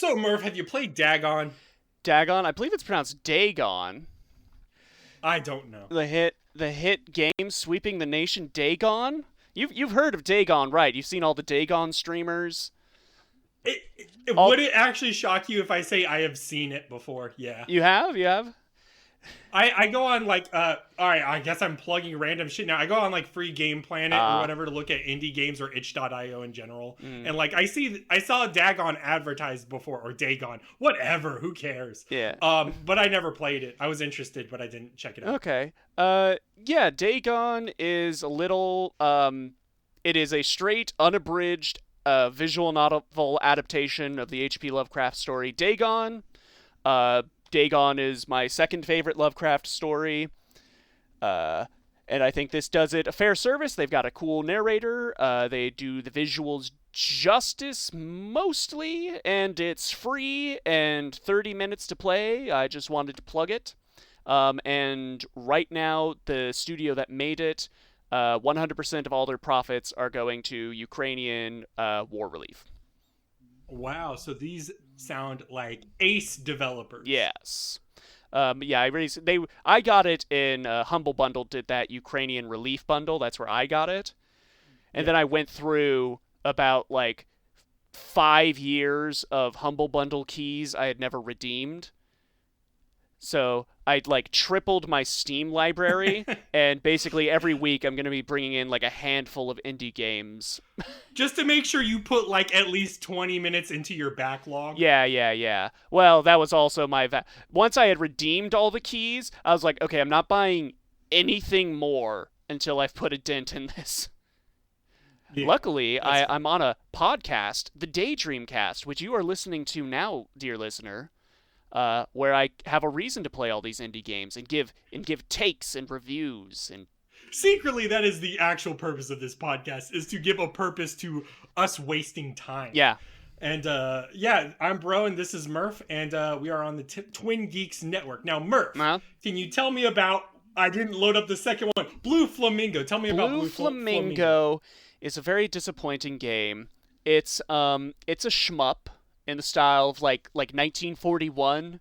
So, Murph, have you played Dagon? Dagon, I believe it's pronounced Dagon. I don't know. The hit game sweeping the nation, Dagon. You've heard of Dagon, right? You've seen all the Dagon streamers. Would it actually shock you if I say I have seen it before? Yeah. You have? You have? I go on like all right, I guess I'm plugging random shit now. I go on like Free Game Planet or whatever to look at indie games or itch.io in general. And like I saw Dagon advertised before, or Dagon. Whatever, who cares? Yeah. But I never played it. I was interested, but I didn't check it out. Okay. Yeah, Dagon is a little it is a straight unabridged visual novel adaptation of the H.P. Lovecraft story Dagon. Dagon is my second favorite Lovecraft story. And I think this does it a fair service. They've got a cool narrator. They do the visuals justice mostly, and it's free and 30 minutes to play. I just wanted to plug it. And right now, the studio that made it, 100% of all their profits are going to Ukrainian war relief. Wow, so these sound like ace developers. Yes. Yeah, I got it in Humble Bundle. Did that Ukrainian relief bundle? That's where I got it, and then I went through about like 5 years of Humble Bundle keys I had never redeemed. So I like tripled my Steam library, and basically every week I'm going to be bringing in like a handful of indie games. Just to make sure you put like at least 20 minutes into your backlog. Yeah. Well, that was also once I had redeemed all the keys, I was like, okay, I'm not buying anything more until I've put a dent in this. Yeah, luckily, I'm on a podcast, the Daydreamcast, which you are listening to now, dear listener. Where I have a reason to play all these indie games and give takes and reviews. And secretly, that is the actual purpose of this podcast, is to give a purpose to us wasting time. Yeah. And yeah, I'm Bro, and this is Murph, and we are on the Twin Geeks Network. Now, Murph, can you tell me about? I didn't load up the second one. Blue Flamingo. Tell me about Blue Flamingo. Is a very disappointing game. It's a shmup in the style of like 1941.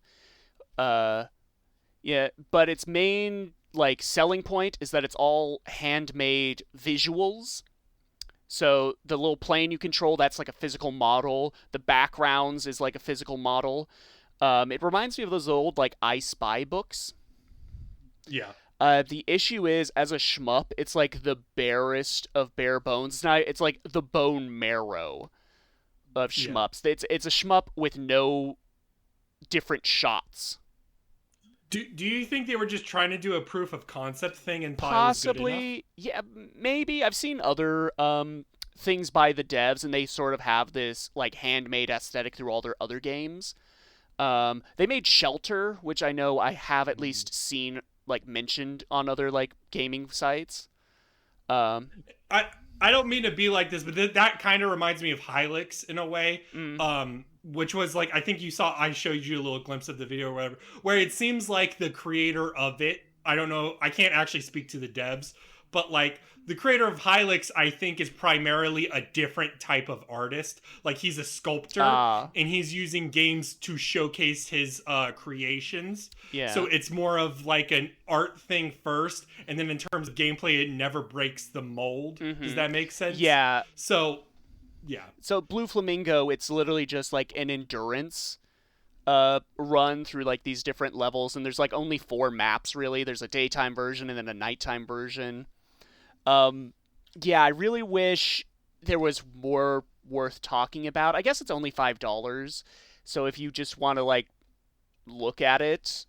Yeah, but its main like selling point is that it's all handmade visuals. So the little plane you control, that's like a physical model. The backgrounds is like a physical model. It reminds me of those old like I Spy books. Yeah. The issue is, as a shmup, it's like the barest of bare bones. It's like the bone marrow of shmups. Yeah. It's a shmup with no different shots. Do you think they were just trying to do a proof of concept thing and thought possibly? It was good enough? Yeah, maybe. I've seen other things by the devs, and they sort of have this like handmade aesthetic through all their other games. They made Shelter, which I know I have at least seen like mentioned on other like gaming sites. I don't mean to be like this, but that kind of reminds me of Hylix in a way. Which was like, I think I showed you a little glimpse of the video or whatever, where it seems like the creator of it, I don't know, I can't actually speak to the devs, but like the creator of Hylix, I think, is primarily a different type of artist. Like he's a sculptor and he's using games to showcase his creations. Yeah. So it's more of like an art thing first, and then in terms of gameplay, it never breaks the mold. Mm-hmm. Does that make sense? Yeah. So yeah. So Blue Flamingo, it's literally just like an endurance run through like these different levels, and there's like only 4 maps really. There's a daytime version and then a nighttime version. Yeah, I really wish there was more worth talking about. I guess it's only $5, so if you just want to like look at it,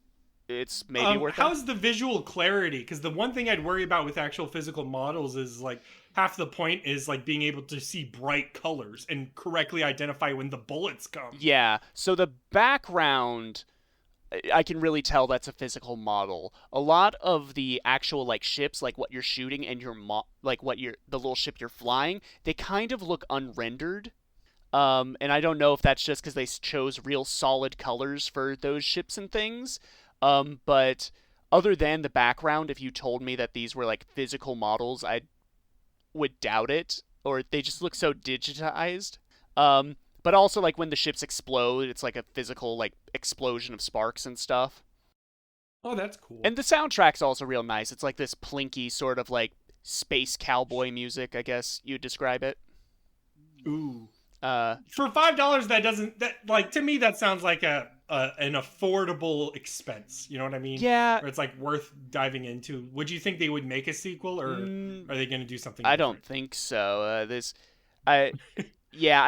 it's maybe worth it. How's the visual clarity? Because the one thing I'd worry about with actual physical models is like half the point is like being able to see bright colors and correctly identify when the bullets come. Yeah, so the background, I can really tell that's a physical model. A lot of the actual like ships, like what you're shooting and the little ship you're flying, they kind of look unrendered. And I don't know if that's just because they chose real solid colors for those ships and things. But other than the background, if you told me that these were like physical models, I would doubt it, or they just look so digitized. But also, like, when the ships explode, it's like a physical, like, explosion of sparks and stuff. Oh, that's cool. And the soundtrack's also real nice. It's like this plinky sort of, like, space cowboy music, I guess you'd describe it. Ooh. For $5, to me, that sounds like an affordable expense. You know what I mean? Yeah. Or it's like worth diving into. Would you think they would make a sequel, or are they going to do something I different? don't think so. I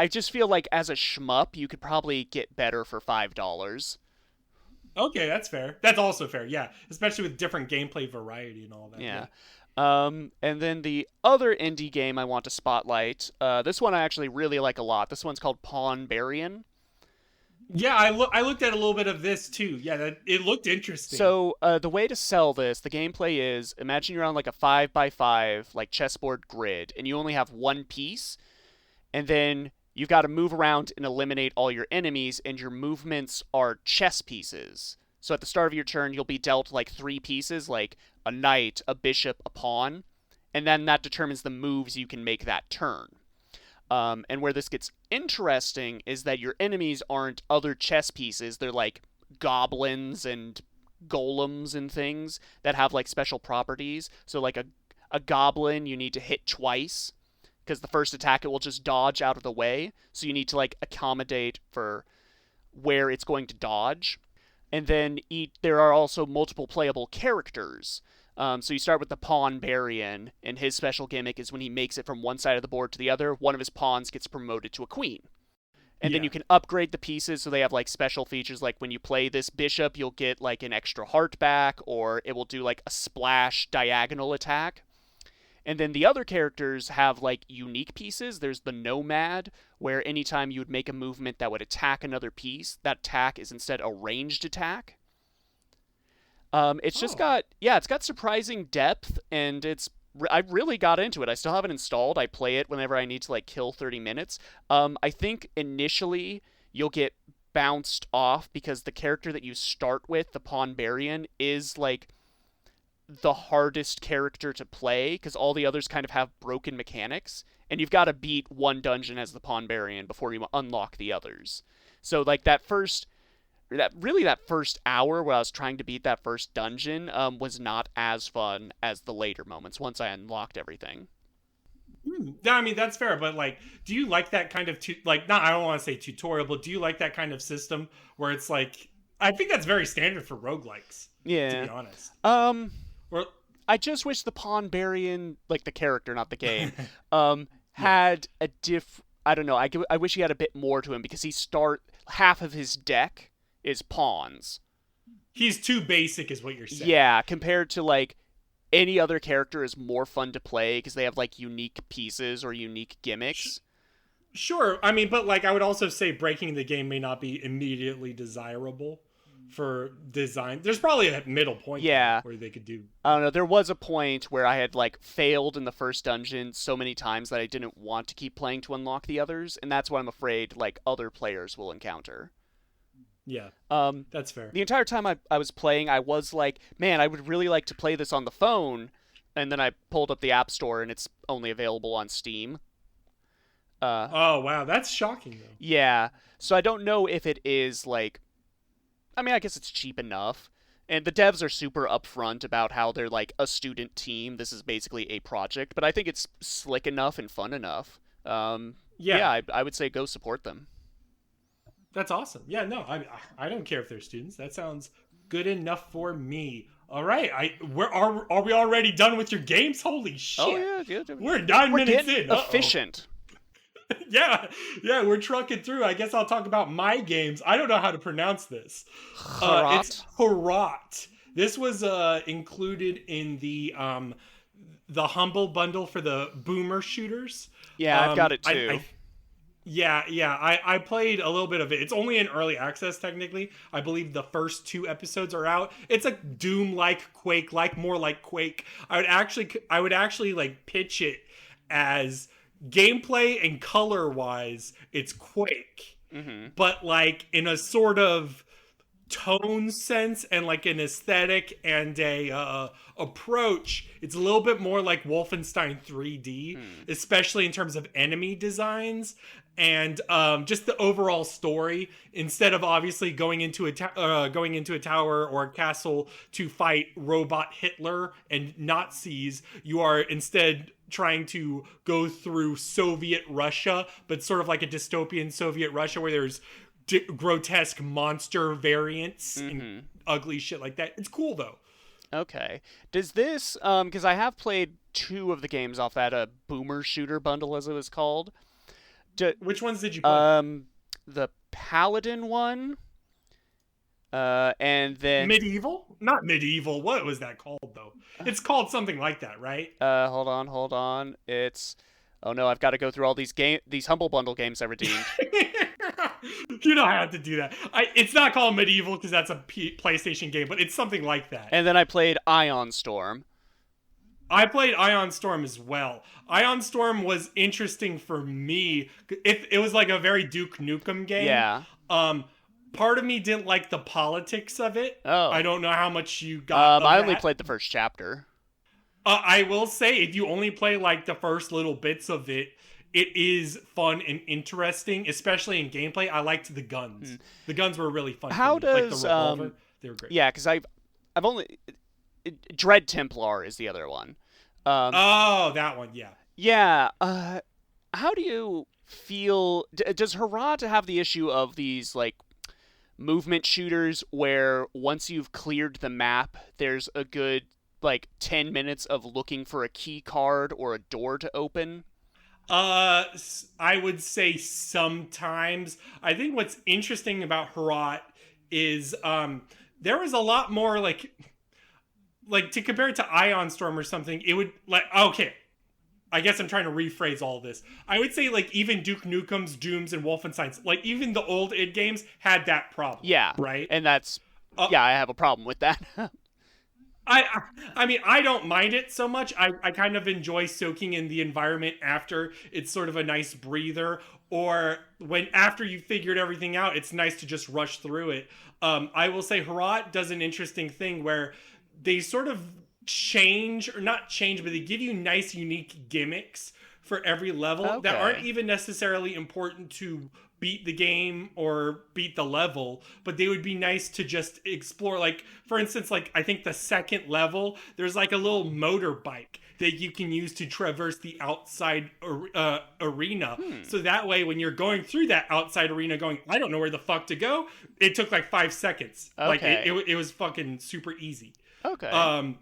just feel like as a shmup, you could probably get better for $5. Okay, that's fair. That's also fair, yeah. Especially with different gameplay variety and all that. Yeah. And then the other indie game I want to spotlight, this one I actually really like a lot. This one's called Pawnbarian. Yeah, I looked at a little bit of this too. Yeah, it looked interesting. So the way to sell this, the gameplay is, imagine you're on like a 5x5 like chessboard grid, and you only have one piece, and then you've got to move around and eliminate all your enemies, and your movements are chess pieces. So at the start of your turn, you'll be dealt like 3 pieces, like a knight, a bishop, a pawn, and then that determines the moves you can make that turn. And where this gets interesting is that your enemies aren't other chess pieces. They're like goblins and golems and things that have like special properties. So like a goblin, you need to hit twice because the first attack it will just dodge out of the way. So you need to like accommodate for where it's going to dodge. And then there are also multiple playable characters. So you start with the Pawnbarian, and his special gimmick is when he makes it from one side of the board to the other, one of his pawns gets promoted to a queen. And then you can upgrade the pieces so they have like special features, like when you play this bishop, you'll get like an extra heart back, or it will do like a splash diagonal attack. And then the other characters have like unique pieces. There's the Nomad, where anytime you would make a movement that would attack another piece, that attack is instead a ranged attack. It's just it's got surprising depth, and I really got into it. I still haven't installed. I play it whenever I need to like kill 30 minutes. I think initially you'll get bounced off because the character that you start with, the Pawnbarian, is like the hardest character to play because all the others kind of have broken mechanics, and you've got to beat one dungeon as the Pawnbarian before you unlock the others. So like that first hour where I was trying to beat that first dungeon was not as fun as the later moments once I unlocked everything. I mean, that's fair, but like, do you like that kind of I don't want to say tutorial, but do you like that kind of system where it's like, I think that's very standard for roguelikes. Yeah. To be honest. I just wish the Pawnbarian, like the character, not the game, had a I don't know. I wish he had a bit more to him because half of his deck is pawns. He's too basic is what you're saying. Yeah, compared to like any other character is more fun to play because they have like unique pieces or unique gimmicks. Sure. I mean, but like I would also say breaking the game may not be immediately desirable for design. There's probably a middle point where they could do. I don't know. There was a point where I had like failed in the first dungeon so many times that I didn't want to keep playing to unlock the others, and that's what I'm afraid like other players will encounter. Yeah, that's fair. The entire time I was playing, I was like, man, I would really like to play this on the phone, and then I pulled up the App Store, and it's only available on Steam. Oh, wow, that's shocking, though. Yeah, so I don't know if it is, like... I mean, I guess it's cheap enough, and the devs are super upfront about how they're, like, a student team. This is basically a project, but I think it's slick enough and fun enough. I would say go support them. That's awesome. Yeah, no, I don't care if they're students. That sounds good enough for me. All right, are we already done with your games? Holy shit! Oh yeah. We're 9 minutes in. Efficient. yeah, we're trucking through. I guess I'll talk about my games. I don't know how to pronounce this. Hrot. It's Hrot. This was included in the humble bundle for the boomer shooters. Yeah, I've got it too. I played a little bit of it. It's only in early access, technically. I believe the first 2 episodes are out. It's a Doom-like, Quake-like, more like Quake. I would actually like pitch it as gameplay and color-wise, it's Quake. Mm-hmm. But like in a sort of tone sense and like an aesthetic and a approach, it's a little bit more like Wolfenstein 3D, especially in terms of enemy designs and just the overall story. Instead of obviously going into a tower or a castle to fight robot Hitler and Nazis, you are instead trying to go through Soviet Russia, but sort of like a dystopian Soviet Russia where there's grotesque monster variants and ugly shit like that. It's cool though. Okay. Does this because I have played 2 of the games off that Boomer Shooter bundle, as it was called. Which ones did you play? The Paladin one. And then Medieval? Not Medieval. What was that called though? It's called something like that, right? Hold on. It's oh no, I've got to go through all these Humble Bundle games I redeemed. You don't have to do that. It's not called Medieval because that's a PlayStation game, but it's something like that. And then I played Ion Storm. I played Ion Storm as well. Ion Storm was interesting for me. It was like a very Duke Nukem game. Yeah. Part of me didn't like the politics of it. Oh. I don't know how much you got. I only played the first chapter. I will say, if you only play like the first little bits of it, it is fun and interesting, especially in gameplay. I liked the guns. The guns were really fun. How does like the revolver? They were great. Yeah, because I've only Dread Templar is the other one. Oh, that one, yeah. Yeah. How do you feel? Does Hrot have the issue of these like movement shooters where once you've cleared the map, there's a good like 10 minutes of looking for a key card or a door to open? I would say sometimes. I think what's interesting about Hrot is there was a lot more like to compare it to Ion Storm or something. It would like okay. I guess I'm trying to rephrase all this. I would say like even Duke Nukem's, Dooms, and Wolfenstein's, like even the old id games had that problem. Yeah, right. And that's I have a problem with that. I mean, I don't mind it so much. I kind of enjoy soaking in the environment after. It's sort of a nice breather. Or when after you figured everything out, it's nice to just rush through it. I will say Hrot does an interesting thing where they sort of change, or not change, but they give you nice, unique gimmicks for every level that aren't even necessarily important to beat the game or beat the level, but they would be nice to just explore. Like, for instance, like I think the second level, there's like a little motorbike that you can use to traverse the outside arena. So that way, when you're going through that outside arena going, I don't know where the fuck to go, it took like 5 seconds. Like it was fucking super easy. Okay.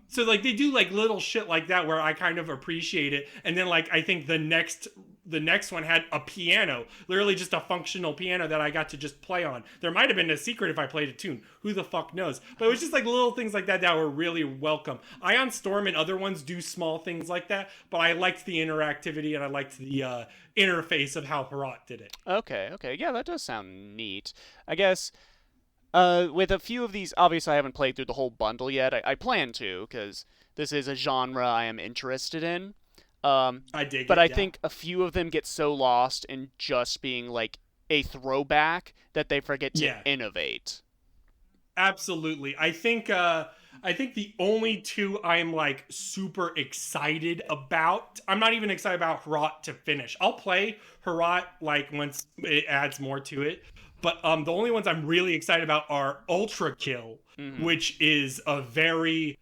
So like they do like little shit like that where I kind of appreciate it. And then like I think the next one had a piano, literally just a functional piano that I got to just play on. There might have been a secret if I played a tune. Who the fuck knows? But it was just like little things like that were really welcome. Ion Storm and other ones do small things like that, but I liked the interactivity and I liked the interface of how Hrot did it. Okay. Yeah, that does sound neat. I guess with a few of these, obviously I haven't played through the whole bundle yet. I plan to, because this is a genre I am interested in. I dig but it, I think a few of them get so lost in just being like a throwback that they forget to innovate. Absolutely. I think the only two I'm like super excited about, I'm not even excited about Hrot to finish. I'll play Hrot like once it adds more to it. But the only ones I'm really excited about are Ultra Kill, which is a very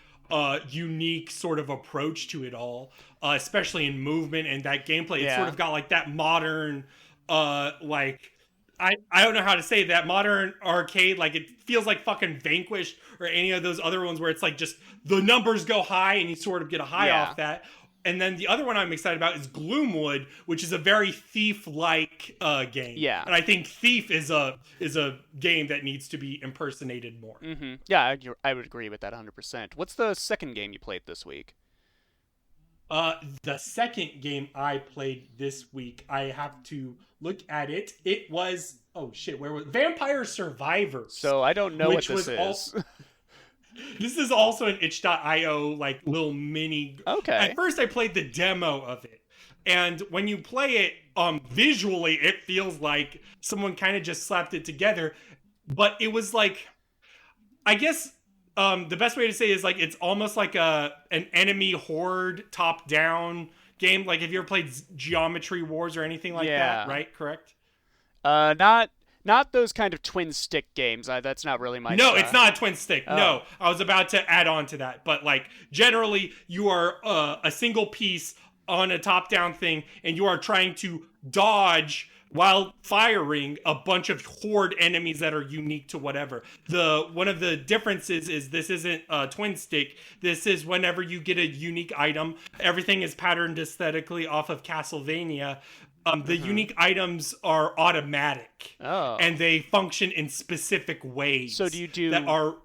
unique sort of approach to it all, especially in movement and that gameplay. It's sort of got like that modern, like, I don't know how to say that, modern arcade. Like it feels like fucking Vanquish or any of those other ones where it's like just the numbers go high and you sort of get a high off that. And then the other one I'm excited about is Gloomwood, which is a very Thief-like game. Yeah. And I think Thief is a game that needs to be impersonated more. Yeah, I would agree with that 100%. What's the second game you played this week? The second game I played this week, I have to look at it. It was, where was Vampire Survivors. So I don't know what this is. This is also an itch.io like little mini. Okay. At first I played the demo of it. And when you play it, visually it feels like someone kind of just slapped it together. But it was like, I guess the best way to say is like it's almost like an enemy horde top down game. Like have you ever played Geometry Wars or anything like that? Right? Correct. Not those kind of twin stick games. That's not really my No, style. it's not a twin stick. Oh. No, I was about to add on to that, but like generally you are a single piece on a top down thing, and you are trying to dodge while firing a bunch of horde enemies that are unique to whatever. One of the differences is this isn't a twin stick. This is whenever you get a unique item, everything is patterned aesthetically off of Castlevania. The unique items are automatic, and they function in specific ways. So do you do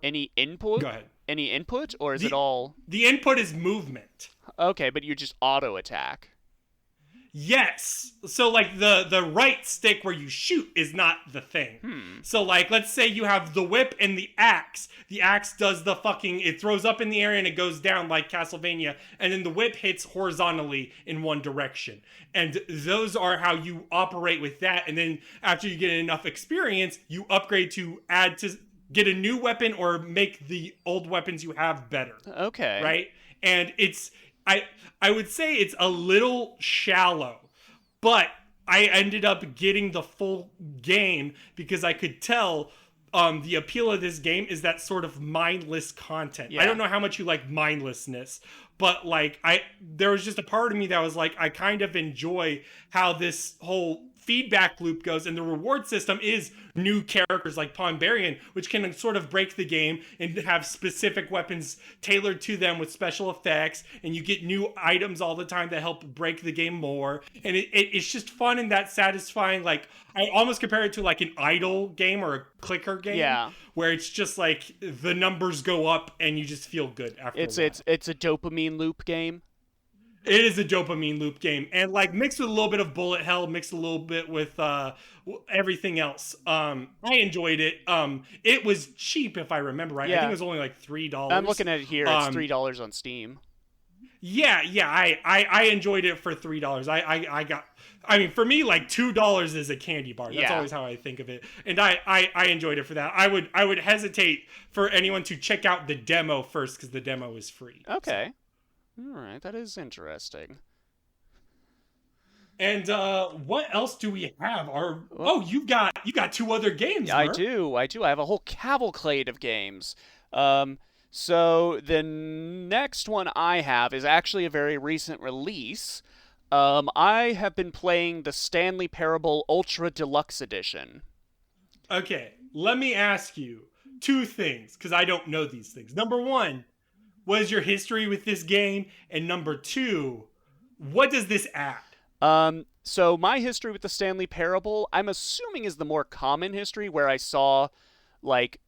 any input? Go ahead. Any input, or is it all? The input is movement. Okay, but you just auto attack. Yes. So like the right stick where you shoot is not the thing. So like let's say you have the whip and the axe. The axe does the fucking, it throws up in the air and it goes down like Castlevania, and then the whip hits horizontally in one direction. And those are how you operate with that. And then after you get enough experience, you upgrade to get a new weapon or make the old weapons you have better. Okay. Right? And it's I would say it's a little shallow, but I ended up getting the full game because I could tell the appeal of this game is that sort of mindless content. Yeah. I don't know how much you like mindlessness, but like there was just a part of me that was like, I kind of enjoy how this whole feedback loop goes, and the reward system is new characters like Pawnbarian, which can sort of break the game and have specific weapons tailored to them with special effects, and you get new items all the time that help break the game more, and it's just fun and that satisfying. Like I almost compare it to like an idle game or a clicker game, where it's just like the numbers go up and you just feel good after it's a dopamine loop game. It is a dopamine loop game, and like mixed with a little bit of bullet hell, mixed a little bit with everything else. I enjoyed it. It was cheap if I remember right. I think it was only like $3. I'm looking at it here. It's $3 on Steam. Yeah. I enjoyed it for $3. I mean, for me, like $2 is a candy bar. That's always how I think of it, and I enjoyed it for that. I would hesitate for anyone to check out the demo first because the demo is free. Okay. So. All right, that is interesting. And what else do we have? You got two other games. Yeah, Murph. I do. I have a whole cavalcade of games. So the next one I have is actually a very recent release. I have been playing the Stanley Parable Ultra Deluxe Edition. Okay, let me ask you two things because I don't know these things. Number one, what is your history with this game? And number two, what does this add? So my history with the Stanley Parable, I'm assuming is the more common history where I saw, like,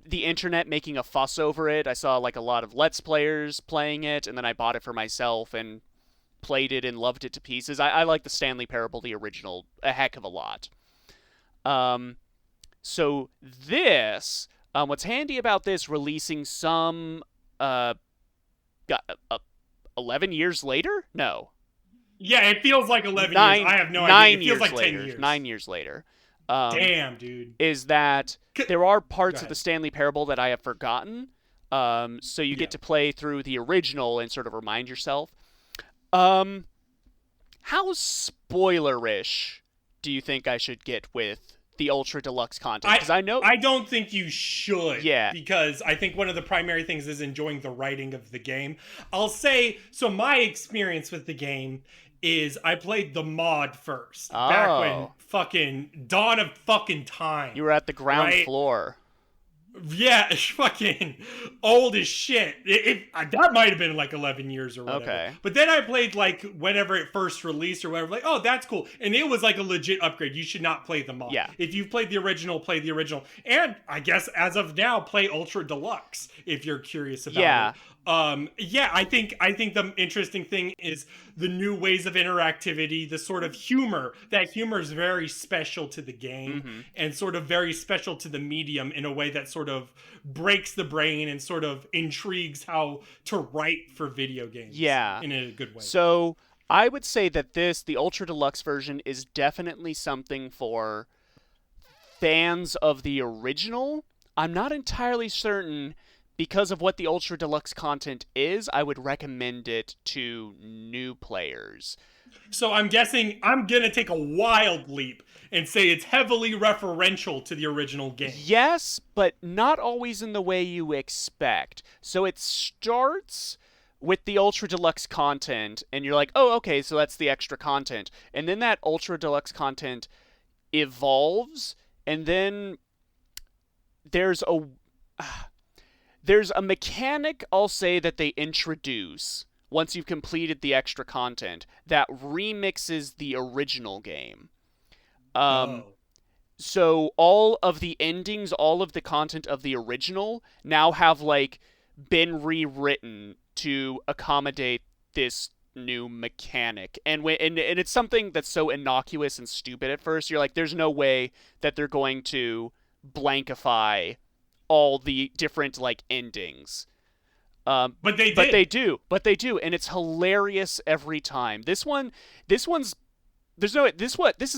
the internet making a fuss over it. I saw, like, a lot of Let's Players playing it, and then I bought it for myself and played it and loved it to pieces. I like the Stanley Parable, the original, a heck of a lot. So this, what's handy about this releasing some... 11 years later? No. Yeah, it feels like 11 years. I have no idea. It feels like 10 years. 9 years later. Damn, dude. Is that there are parts of the Stanley Parable that I have forgotten. So you get to play through the original and sort of remind yourself. How spoilerish do you think I should get with the Ultra Deluxe content? Because I don't think you should. Yeah. Because I think one of the primary things is enjoying the writing of the game. I'll say, so my experience with the game is I played the mod first. Back when fucking dawn of fucking time. You were at the ground floor. Yeah, it's fucking old as shit. That might have been like 11 years or whatever. Okay. But then I played like whenever it first released or whatever. Like, oh, that's cool. And it was like a legit upgrade. You should not play the mod. Yeah. If you've played the original, play the original. And I guess as of now, play Ultra Deluxe if you're curious about it. I think the interesting thing is the new ways of interactivity, the sort of humor. That humor is very special to the game and sort of very special to the medium in a way that sort of breaks the brain and sort of intrigues how to write for video games. Yeah. In a good way. So I would say that the Ultra Deluxe version is definitely something for fans of the original. I'm not entirely certain. Because of what the Ultra Deluxe content is, I would recommend it to new players. So I'm guessing I'm going to take a wild leap and say it's heavily referential to the original game. Yes, but not always in the way you expect. So it starts with the Ultra Deluxe content, and you're like, oh, okay, so that's the extra content. And then that Ultra Deluxe content evolves, and then there's a mechanic, I'll say, that they introduce once you've completed the extra content that remixes the original game. So all of the endings, all of the content of the original now have, like, been rewritten to accommodate this new mechanic. And it's something that's so innocuous and stupid at first. You're like, there's no way that they're going to blankify all the different, like, endings. But they did. But they do, and it's hilarious every time. This is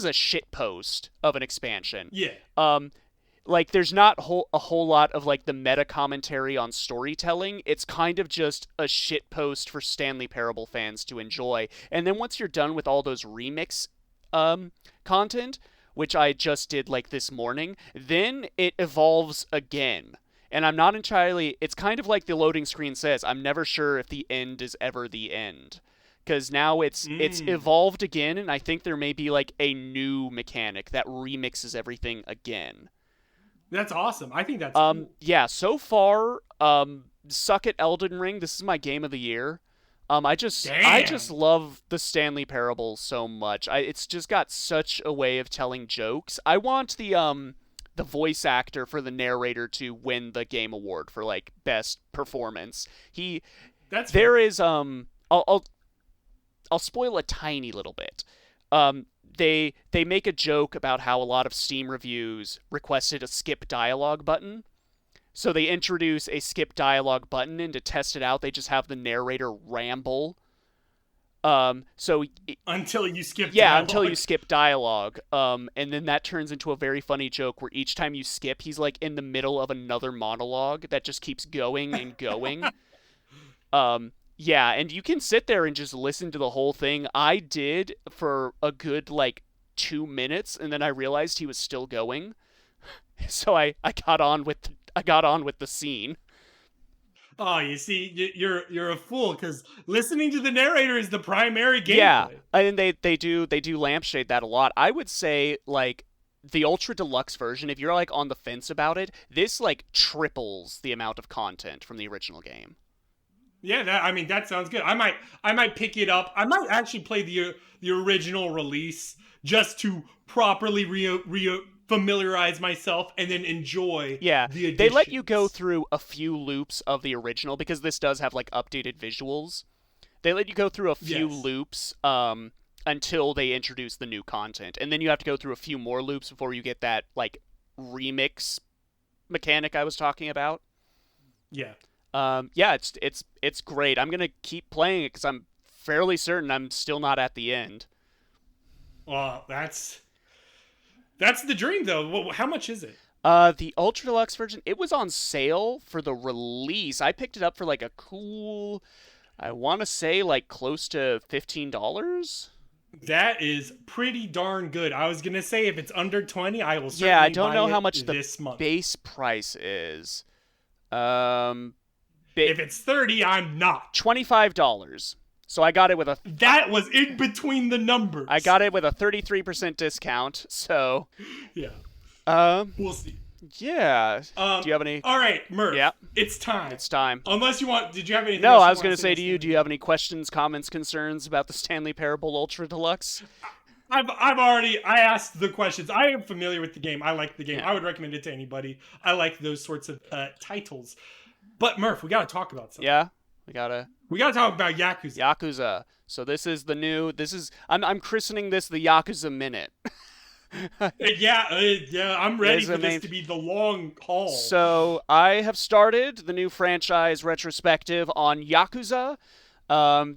a shit post of an expansion. Yeah. Like, there's not a whole lot of, like, the meta commentary on storytelling. It's kind of just a shit post for Stanley Parable fans to enjoy. And then once you're done with all those remix content, which I just did, like, this morning, then it evolves again. And I'm not entirely... It's kind of like the loading screen says, I'm never sure if the end is ever the end. Because now it's evolved again, and I think there may be, like, a new mechanic that remixes everything again. That's awesome. I think that's cool. Yeah, so far, suck at Elden Ring. This is my game of the year. I just love the Stanley Parable so much. It's just got such a way of telling jokes. I want the voice actor for the narrator to win the game award for, like, best performance. I'll spoil a tiny little bit. They make a joke about how a lot of Steam reviews requested a skip dialogue button. So they introduce a skip dialogue button, and to test it out, they just have the narrator ramble. Until you skip dialogue. Yeah, until you skip dialogue. And then that turns into a very funny joke where each time you skip, he's, like, in the middle of another monologue that just keeps going and going. Yeah, and you can sit there and just listen to the whole thing. I did for a good, like, 2 minutes, and then I realized he was still going. So I got on with the scene. Oh, you see, you're a fool, because listening to the narrator is the primary gameplay. Yeah, and they do lampshade that a lot. I would say, like, the Ultra Deluxe version, if you're, like, on the fence about it, this, like, triples the amount of content from the original game. Yeah, that sounds good. I might pick it up. I might actually play the original release just to properly familiarize myself and then enjoy the additions. They let you go through a few loops of the original because this does have, like, updated visuals. They let you go through a few loops until they introduce the new content, and then you have to go through a few more loops before you get that, like, remix mechanic I was talking about. Yeah. Yeah, it's great. I'm gonna keep playing it because I'm fairly certain I'm still not at the end. Well, that's the dream, though. How much is it? The Ultra Deluxe version, it was on sale for the release. I picked it up for, like, a cool, I want to say, like, close to $15. That is pretty darn good. I was gonna say if it's under 20, I will certainly I don't know buy how it much this the month. base price is. If it's 30, I'm not. $25. So I got it with That was in between the numbers. I got it with a 33% discount, so... Yeah. We'll see. Yeah. Do you have any... All right, Murph. Yeah. It's time. It's time. Unless you want... Did you have anything No, else I was going to say to you, do you have any questions, comments, concerns about the Stanley Parable Ultra Deluxe? I asked the questions. I am familiar with the game. I like the game. Yeah. I would recommend it to anybody. I like those sorts of titles. But Murph, we got to talk about something. Yeah? We got to talk about Yakuza. Yakuza. So this is the new... I'm christening this the Yakuza Minute. Yeah, I'm ready for this to be the long haul. So I have started the new franchise retrospective on Yakuza.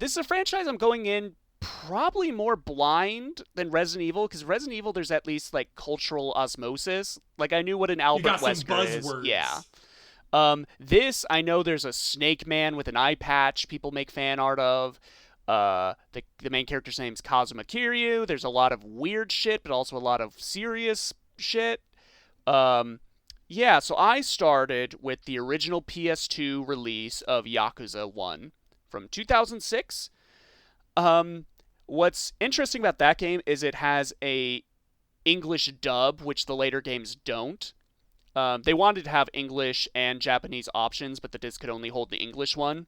This is a franchise I'm going in probably more blind than Resident Evil, because Resident Evil, there's at least like cultural osmosis. Like I knew what an You Albert got some Wesker is. Yeah. buzzwords. This I know there's a Snake Man with an eye patch people make fan art of. The main character's name's Kazuma Kiryu. There's a lot of weird shit, but also a lot of serious shit. Yeah, so I started with the original PS2 release of Yakuza 1 from 2006. What's interesting about that game is it has a English dub, which the later games don't. They wanted to have English and Japanese options, but the disc could only hold the English one.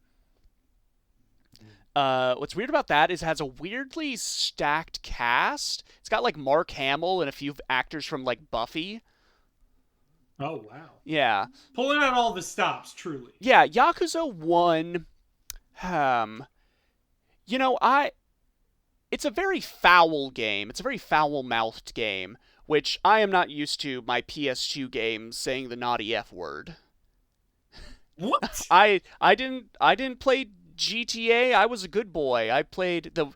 What's weird about that is it has a weirdly stacked cast. It's got like Mark Hamill and a few actors from like Buffy. Oh wow. Yeah. Pulling out all the stops, truly. Yeah, Yakuza 1 you know, it's a very foul game. It's a very foul-mouthed game, which I am not used to my PS2 games saying the naughty F word. What? I didn't play GTA. I was a good boy. I played Murph.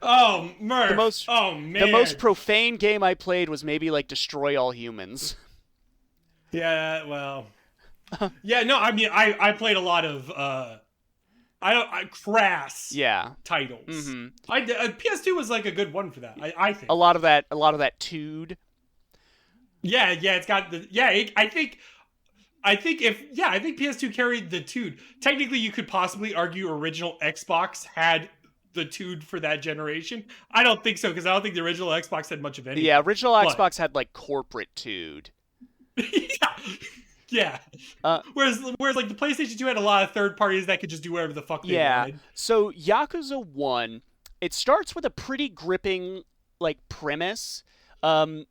The most profane game I played was maybe like Destroy All Humans. Yeah, well. Yeah, no, I mean I played a lot of crass titles. Mm-hmm. PS2 was like a good one for that. I think a lot of that tood. Yeah, it's got the I think PS2 carried the tood. Technically, you could possibly argue original Xbox had the tood for that generation. I don't think so, because I don't think the original Xbox had much of anything. Yeah, Xbox had like corporate tood. Yeah. Whereas like the PlayStation 2 had a lot of third parties that could just do whatever the fuck they wanted. So Yakuza 1, it starts with a pretty gripping like premise. I'm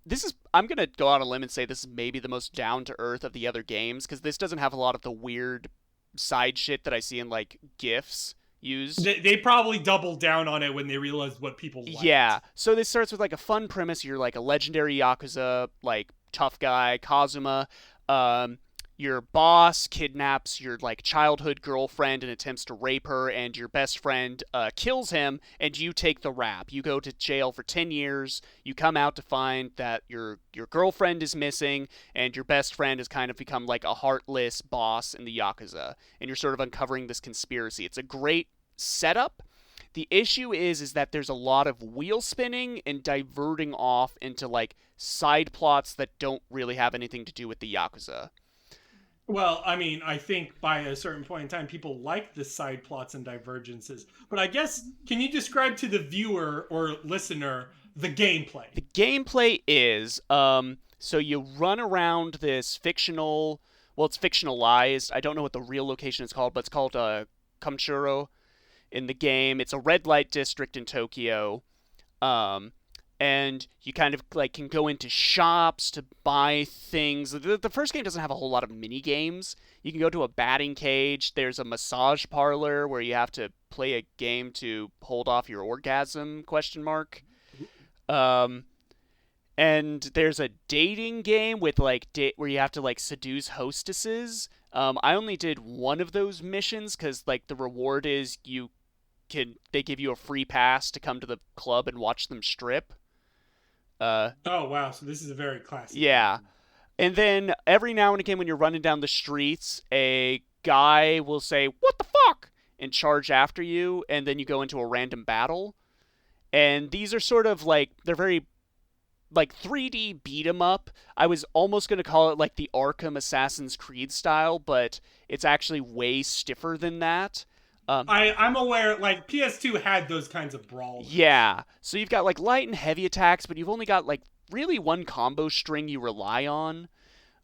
gonna go out on a limb and say this is maybe the most down to earth of the other games, because this doesn't have a lot of the weird side shit that I see in like GIFs used. They probably doubled down on it when they realized what people liked. Yeah. So this starts with like a fun premise. You're like a legendary Yakuza, like tough guy, Kazuma. Your boss kidnaps your like childhood girlfriend and attempts to rape her, and your best friend kills him, and you take the rap. You go to jail for 10 years. You come out to find that your girlfriend is missing, and your best friend has kind of become like a heartless boss in the Yakuza, and you're sort of uncovering this conspiracy. It's a great setup. The issue is that there's a lot of wheel spinning and diverting off into like side plots that don't really have anything to do with the Yakuza. Well, I mean, I think by a certain point in time, people like the side plots and divergences. But I guess, can you describe to the viewer or listener the gameplay? The gameplay is, so you run around this fictional, well, it's fictionalized. I don't know what the real location is called, but it's called Kamchuro in the game. It's a red light district in Tokyo. And you kind of like can go into shops to buy things. The first game doesn't have a whole lot of mini games. You can go to a batting cage. There's a massage parlor where you have to play a game to hold off your orgasm ? And there's a dating game with like where you have to like seduce hostesses. I only did one of those missions because like the reward is they give you a free pass to come to the club and watch them strip. Oh wow, so this is a very classic. Yeah. And then every now and again when you're running down the streets, a guy will say, "What the fuck?" and charge after you, and then you go into a random battle. And these are sort of like, they're very like 3D beat 'em up. I was almost going to call it like the Arkham Assassin's Creed style, but it's actually way stiffer than that. I'm aware, like, PS2 had those kinds of brawls. Yeah. So you've got, like, light and heavy attacks, but you've only got, like, really one combo string you rely on.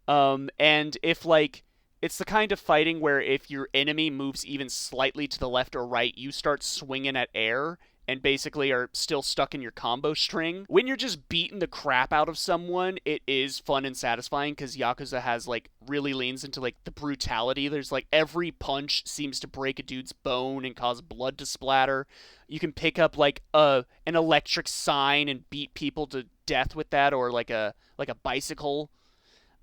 And if, like, it's the kind of fighting where if your enemy moves even slightly to the left or right, you start swinging at air and basically are still stuck in your combo string. When you're just beating the crap out of someone, it is fun and satisfying because Yakuza has, like, really leans into, like, the brutality. There's, like, every punch seems to break a dude's bone and cause blood to splatter. You can pick up, like, an electric sign and beat people to death with that, or, like a bicycle.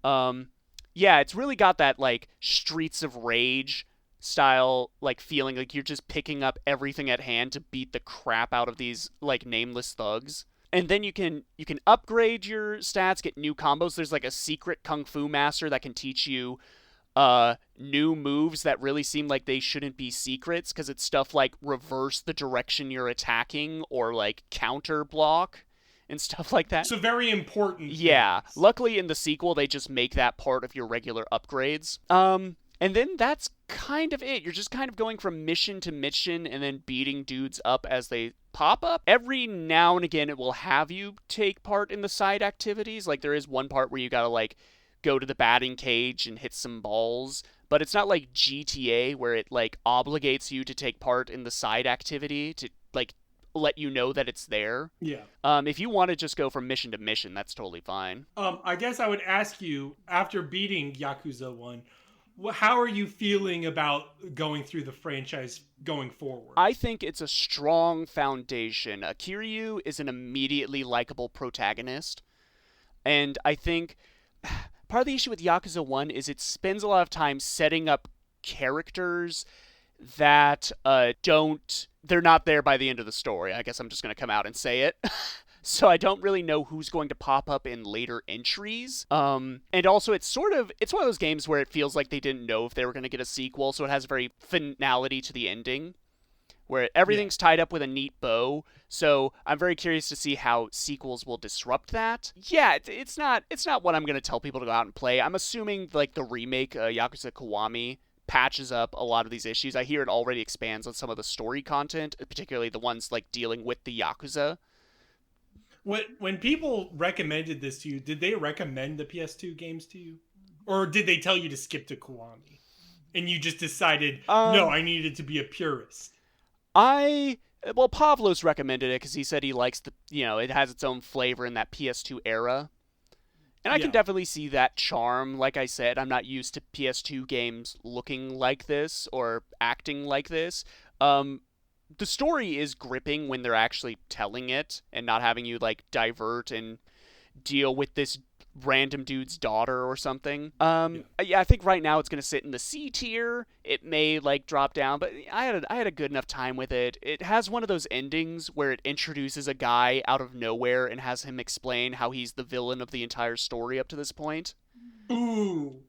Yeah, it's really got that, like, Streets of Rage style, like feeling like you're just picking up everything at hand to beat the crap out of these like nameless thugs. And then you can upgrade your stats, get new combos. There's like a secret kung fu master that can teach you new moves that really seem like they shouldn't be secrets, because it's stuff like reverse the direction you're attacking or like counter block and stuff like that. So very important. Yeah. Things. Luckily in the sequel they just make that part of your regular upgrades. And then that's kind of it. You're just kind of going from mission to mission and then beating dudes up as they pop up. Every now and again it will have you take part in the side activities. Like there is one part where you gotta like go to the batting cage and hit some balls, but it's not like GTA where it like obligates you to take part in the side activity to like let you know that it's there. Yeah. If you want to just go from mission to mission, that's totally fine. I guess I would ask you, after beating Yakuza 1, how are you feeling about going through the franchise going forward? I think it's a strong foundation. Kiryu is an immediately likable protagonist, and I think part of the issue with Yakuza 1 is it spends a lot of time setting up characters that they're not there by the end of the story. I guess I'm just going to come out and say it. So I don't really know who's going to pop up in later entries. And also it's one of those games where it feels like they didn't know if they were going to get a sequel, so it has very finality to the ending, where everything's tied up with a neat bow. So I'm very curious to see how sequels will disrupt that. Yeah, it's not what I'm going to tell people to go out and play. I'm assuming like the remake, Yakuza Kiwami, patches up a lot of these issues. I hear it already expands on some of the story content, particularly the ones like dealing with the Yakuza. When people recommended this to you, did they recommend the PS2 games to you? Or did they tell you to skip to Kiwami? And you just decided, no, I needed to be a purist? Well, Pavlos recommended it because he said he likes it has its own flavor in that PS2 era. And I can definitely see that charm. Like I said, I'm not used to PS2 games looking like this or acting like this. The story is gripping when they're actually telling it and not having you like divert and deal with this random dude's daughter or something. I think right now it's going to sit in the C tier. It may like drop down, but I had a good enough time with it. It has one of those endings where it introduces a guy out of nowhere and has him explain how he's the villain of the entire story up to this point. Ooh,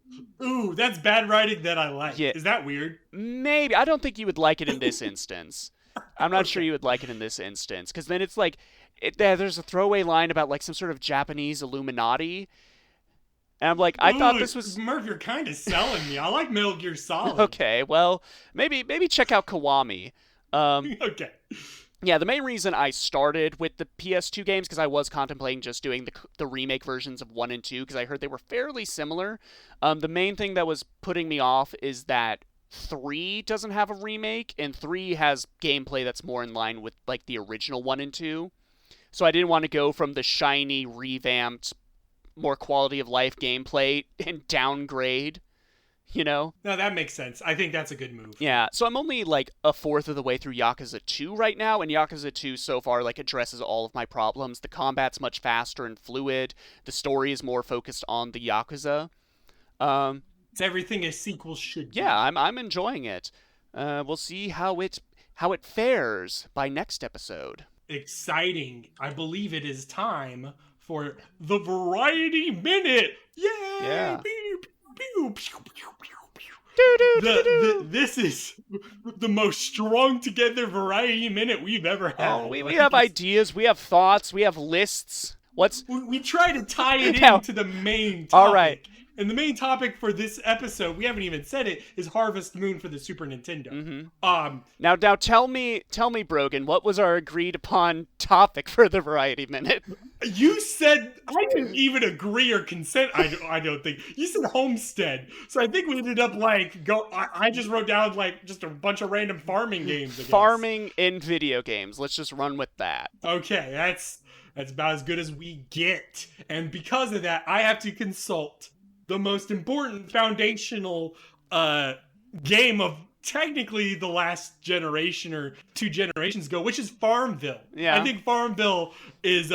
that's bad writing that I like. Yeah. Is that weird? Maybe. I don't think you would like it in this instance. I'm not sure you would like it in this instance, because then it's like, there's a throwaway line about like some sort of Japanese Illuminati, and I'm like, I thought this was... Murph, you're kind of selling me. I like Metal Gear Solid. Okay, well, maybe check out Kiwami. Okay. Yeah, the main reason I started with the PS2 games, because I was contemplating just doing the remake versions of 1 and 2, because I heard they were fairly similar. The main thing that was putting me off is that 3 doesn't have a remake, and 3 has gameplay that's more in line with like the original 1 and 2. So I didn't want to go from the shiny, revamped, more quality of life gameplay and downgrade, No, that makes sense. I think that's a good move. Yeah, so I'm only like a fourth of the way through Yakuza 2 right now, and Yakuza 2 so far like addresses all of my problems. The combat's much faster and fluid. The story is more focused on the Yakuza. It's everything a sequel should be. Yeah, I'm enjoying it. We'll see how it fares by next episode. Exciting. I believe it is time for the Variety Minute. Yay! Yeah. This is the most strung together Variety Minute we've ever had. Oh, we have ideas, we have thoughts, we have lists. We try to tie it into the main topic. All right. And the main topic for this episode, we haven't even said it, is Harvest Moon for the Super Nintendo. Mm-hmm. Now tell me, Brogan, what was our agreed upon topic for the Variety Minute? You said, I didn't even agree or consent, I don't think. You said Homestead. So I think we ended up I just wrote down just a bunch of random farming games. I guess. Farming in video games. Let's just run with that. Okay, that's about as good as we get. And because of that, I have to consult the most important foundational game of technically the last generation or 2 generations ago, which is Farmville. Yeah. I think Farmville is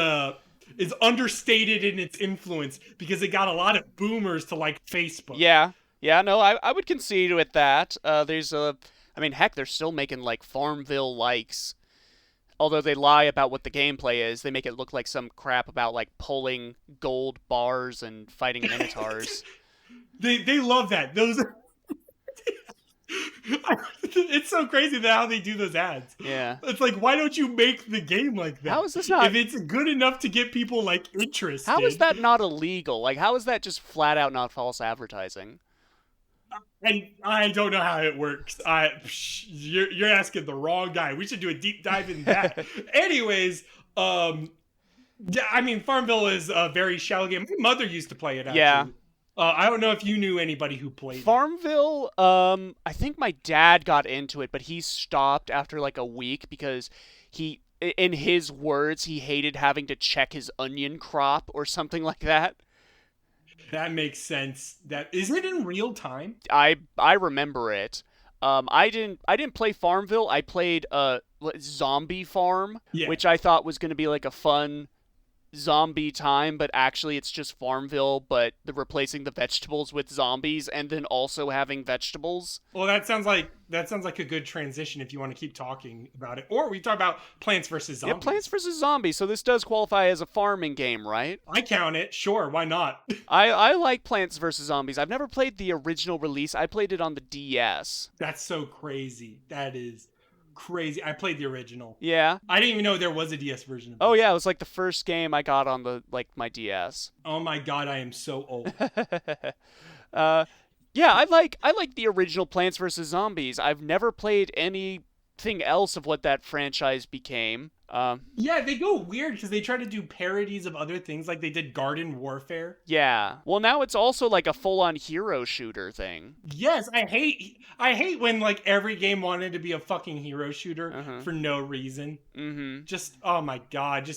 understated in its influence because it got a lot of boomers to like Facebook. Yeah. Yeah, no, I would concede with that. There's a, I mean, heck, they're still making like Farmville likes. Although they lie about what the gameplay is, they make it look like some crap about like pulling gold bars and fighting minotaurs. They love that. Those it's so crazy that how they do those ads. Yeah. It's like, why don't you make the game like that? How is this not... If it's good enough to get people, like, interested. How is that not illegal? Like, how is that just flat out not false advertising? I don't know how it works. You're asking the wrong guy. We should do a deep dive in that. Anyways, I mean, Farmville is a very shallow game. My mother used to play it, actually. Yeah. I don't know if you knew anybody who played Farmville, I think my dad got into it, but he stopped after like a week because he, in his words, he hated having to check his onion crop or something like that. That makes sense. Is it in real time? I remember it. I didn't play Farmville. I played Zombie Farm, which I thought was going to be like a fun zombie time, but actually it's just Farmville, but they're replacing the vegetables with zombies and then also having vegetables. Well, that sounds like a good transition if you want to keep talking about it. Or we talk about Plants vs. Zombies. Yeah, Plants vs. Zombies. So this does qualify as a farming game, right? I count it. Sure, why not? I like Plants vs. Zombies. I've never played the original release. I played it on the DS. That's so crazy. That is crazy. I played the original. Yeah. I didn't even know there was a DS version of this. Oh yeah, it was like the first game I got on the my DS. Oh my god, I am so old. Yeah, I like the original Plants vs. Zombies. I've never played anything else of what that franchise became. Yeah, they go weird because they try to do parodies of other things, like they did Garden Warfare. Yeah. Well, now it's also like a full-on hero shooter thing. Yes, I hate when like every game wanted to be a fucking hero shooter for no reason. Mm-hmm. Just oh my god,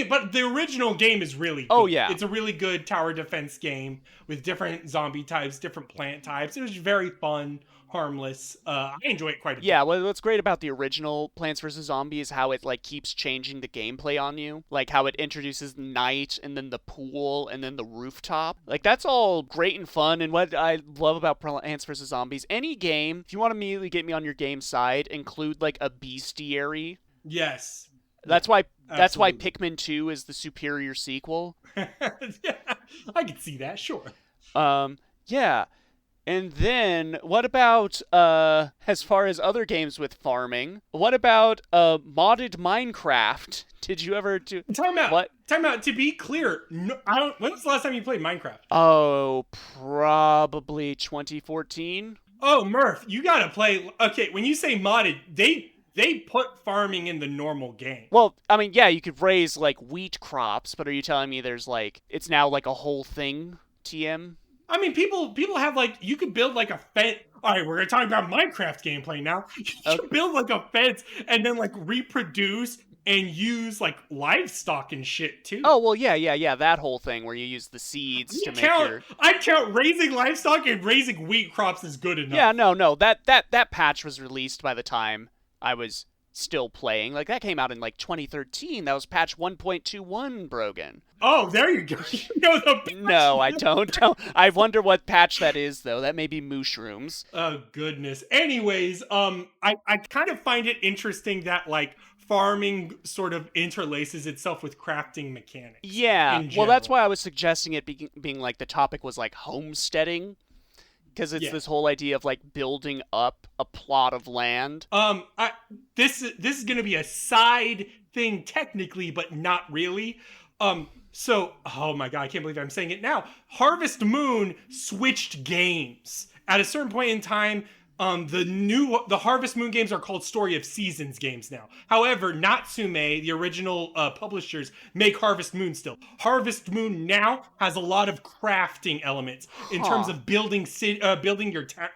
but the original game is really good. Oh yeah, it's a really good tower defense game with different zombie types, different plant types. It was very fun. Harmless. I enjoy it quite a bit. Yeah, what's great about the original Plants vs. Zombies is how it like keeps changing the gameplay on you. Like how it introduces night and then the pool and then the rooftop. Like that's all great and fun. And what I love about Plants vs. Zombies, any game, if you want to immediately get me on your game side, include like a bestiary. Yes. That's why Pikmin 2 is the superior sequel. Yeah, I can see that, sure. Yeah. And then, what about, as far as other games with farming, what about, modded Minecraft? Did you ever do... Time out. What? Time out. To be clear, no, when was the last time you played Minecraft? Oh, probably 2014? Oh, Murph, you gotta play... Okay, when you say modded, they put farming in the normal game. Well, I mean, yeah, you could raise, like, wheat crops, but are you telling me there's, like, it's now, like, a whole thing, TM? I mean, people have, like, you could build, like, a fence. All right, we're going to talk about Minecraft gameplay now. You can build, like, a fence and then, like, reproduce and use, like, livestock and shit, too. Oh, well, yeah, that whole thing where you use the seeds to make your... I'd count raising livestock and raising wheat crops as good enough. Yeah, no, that patch was released by the time I was still playing. Like, that came out in, like, 2013. That was patch 1.21, Brogan. Oh, there you go. You know the patch. No, I don't. I wonder what patch that is, though. That may be mushrooms. Oh, goodness. Anyways, I kind of find it interesting that, like, farming sort of interlaces itself with crafting mechanics. Yeah. Well, that's why I was suggesting it being like the topic was, like, homesteading. Because it's this whole idea of, like, building up a plot of land. This is going to be a side thing technically, but not really. So, oh my god, I can't believe I'm saying it now. Harvest Moon switched games. At a certain point in time, the Harvest Moon games are called Story of Seasons games now. However, Natsume, the original publishers, make Harvest Moon still. Harvest Moon now has a lot of crafting elements in terms of building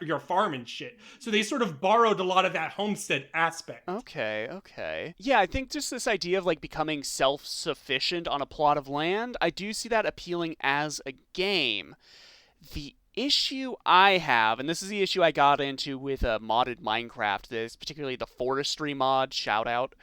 your farm and shit. So they sort of borrowed a lot of that homestead aspect. Okay. Yeah, I think just this idea of like becoming self-sufficient on a plot of land, I do see that appealing as a game. The issue I have, and this is the issue I got into with modded Minecraft, this particularly the forestry mod, shout out,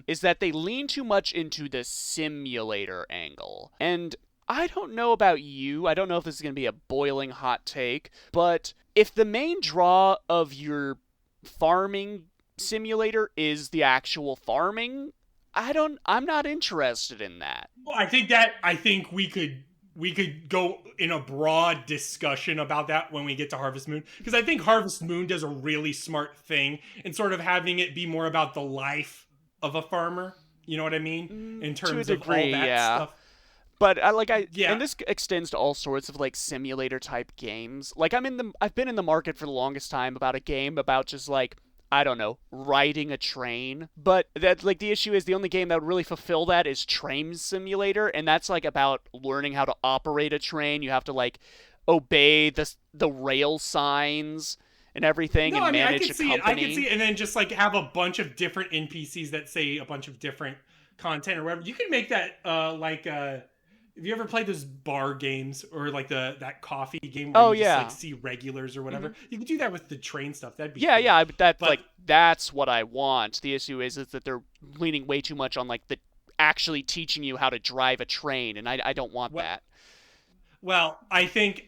is that they lean too much into the simulator angle. And I don't know about you. I don't know if this is going to be a boiling hot take, but if the main draw of your farming simulator is the actual farming, I'm not interested in that. Well, I think we could go in a broad discussion about that when we get to Harvest Moon, because I think Harvest Moon does a really smart thing in sort of having it be more about the life of a farmer. You know what I mean? In terms to a degree, of all that stuff. But and this extends to all sorts of like simulator type games. Like I've been in the market for the longest time about a game about just like, I don't know, riding a train. But that like the issue is the only game that would really fulfill that is Train Simulator, and that's like about learning how to operate a train. You have to like obey the rail signs and everything, and manage a company. I can see it, and then just like have a bunch of different NPCs that say a bunch of different content or whatever. You can make that have you ever played those bar games or like that coffee game where you just like see regulars or whatever? You can do that with the train stuff. That'd be cool. That's what I want. The issue is that they're leaning way too much on like the actually teaching you how to drive a train, and I don't want that. Well, I think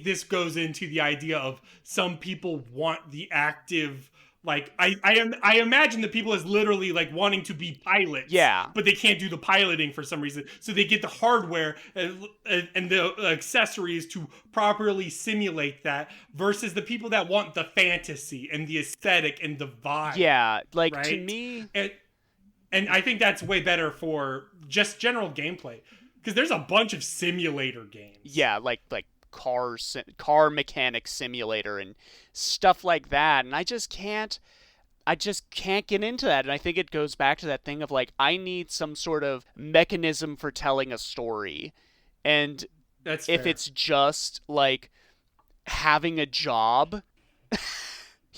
this goes into the idea of some people want the active, like I imagine the people as literally like wanting to be pilots, but they can't do the piloting for some reason, so they get the hardware and the accessories to properly simulate that, versus the people that want the fantasy and the aesthetic and the vibe. Yeah, like right? To me, and I think that's way better for just general gameplay. Because there's a bunch of simulator games. Yeah, like car mechanic simulator and stuff like that. And I just can't get into that. And I think it goes back to that thing of like, I need some sort of mechanism for telling a story. And that's if fair. It's just like having a job,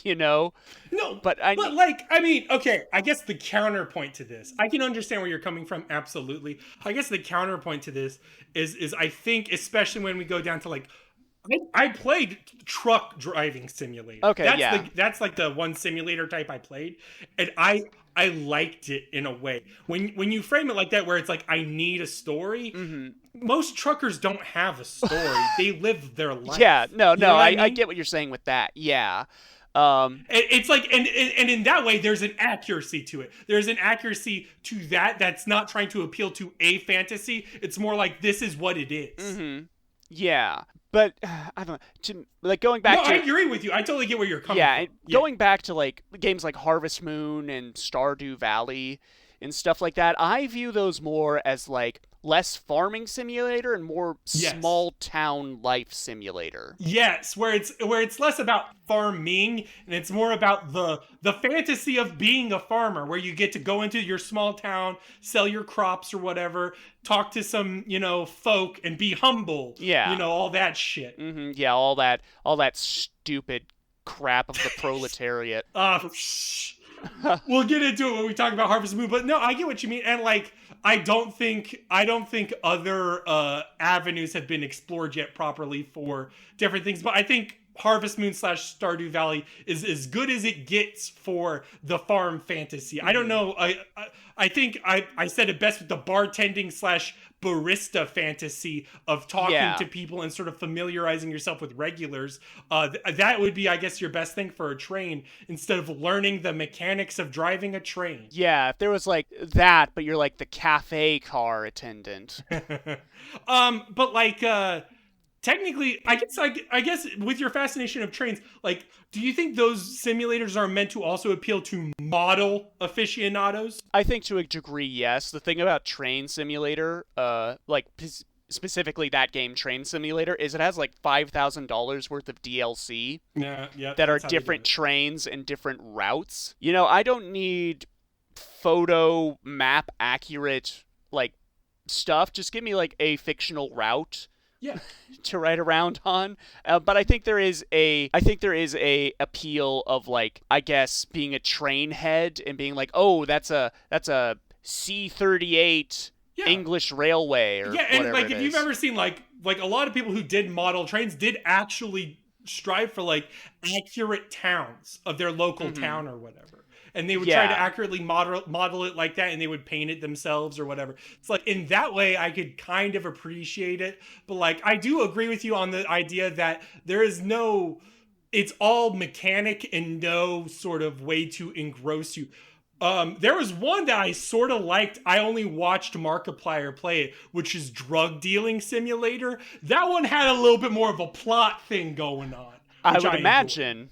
you know? No, but like, I mean, okay, I guess the counterpoint to this, I can understand where you're coming from, absolutely. I guess the counterpoint to this is I think, especially when we go down to like, I played truck driving simulator. Okay, that's like the one simulator type I played, and I liked it in a way. When you frame it like that, where it's like, I need a story, most truckers don't have a story. They live their life. Yeah, no, you know I get what you're saying with that. Yeah. It's like, and in that way, there's an accuracy to it. There's an accuracy to that's not trying to appeal to a fantasy. It's more like, this is what it is. Yeah, but I don't know. Like going back to, I agree with you. I totally get where you're coming from. Going back to like games like Harvest Moon and Stardew Valley and stuff like that, I view those more as like less farming simulator and more small town life simulator. Yes, where it's less about farming and it's more about the fantasy of being a farmer, where you get to go into your small town, sell your crops or whatever, talk to some, folk and be humble. Yeah. All that shit. Yeah, all that stupid crap of the proletariat. We'll get into it when we talk about Harvest Moon, but no, I get what you mean. And like, I don't think other avenues have been explored yet properly for different things, but I think Harvest Moon / Stardew Valley is as good as it gets for the farm fantasy. I don't know. I think I said it best with the bartending / barista fantasy of talking to people and sort of familiarizing yourself with regulars. That would be, I guess, your best thing for a train, instead of learning the mechanics of driving a train. Yeah, if there was like that, but you're like the cafe car attendant. But like, technically, I guess with your fascination of trains, like, do you think those simulators are meant to also appeal to model aficionados? I think to a degree, yes. The thing about Train Simulator, specifically that game, Train Simulator, is it has like $5,000 worth of DLC that are different trains and different routes. I don't need photo map accurate like stuff. Just give me like a fictional route to ride around on. But I think there is a appeal of like, I guess, being a train head and being like, oh, that's a C-38 English Railway or whatever. And like, if you've ever seen like a lot of people who did model trains did actually strive for like accurate towns of their local town or whatever. and they would try to accurately model it like that, and they would paint it themselves or whatever. It's like, in that way, I could kind of appreciate it. But like, I do agree with you on the idea that there is no, it's all mechanic and no sort of way to engross you. There was one that I sort of liked. I only watched Markiplier play it, which is Drug Dealing Simulator. That one had a little bit more of a plot thing going on. I would imagine.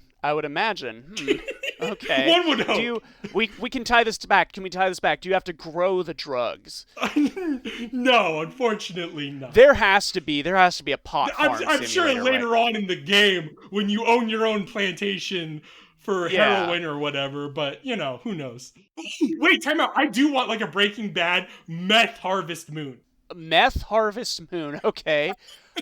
Okay. One would hope. We can tie this back. Can we tie this back? Do you have to grow the drugs? No, unfortunately not. There has to be a pot farm I'm sure later on in the game, when you own your own plantation for heroin or whatever, but you know, who knows. Wait, time out. I do want like a Breaking Bad Meth Harvest Moon. Meth Harvest Moon, okay.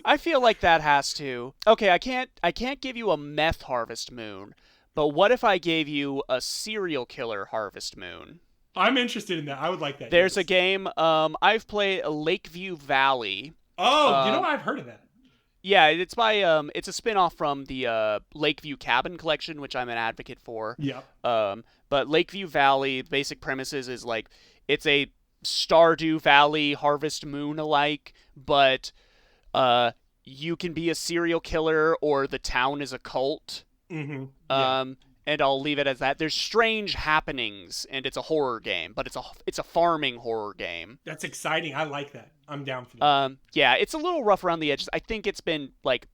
I feel like that has to. Okay, I can't give you a meth Harvest Moon, but what if I gave you a serial killer Harvest Moon? I'm interested in that. I would like that. There's a game, I've played Lakeview Valley. Oh, you know, I've heard of that. Yeah, it's by it's a spin-off from the Lakeview Cabin Collection, which I'm an advocate for. Yeah. But Lakeview Valley, basic premises is like it's a Stardew Valley Harvest Moon alike, but you can be a serial killer or the town is a cult. Mm-hmm. Yeah. And I'll leave it as that. There's strange happenings, and it's a horror game, but it's a farming horror game. That's exciting. I like that. I'm down for that. Yeah, it's a little rough around the edges. I think it's been like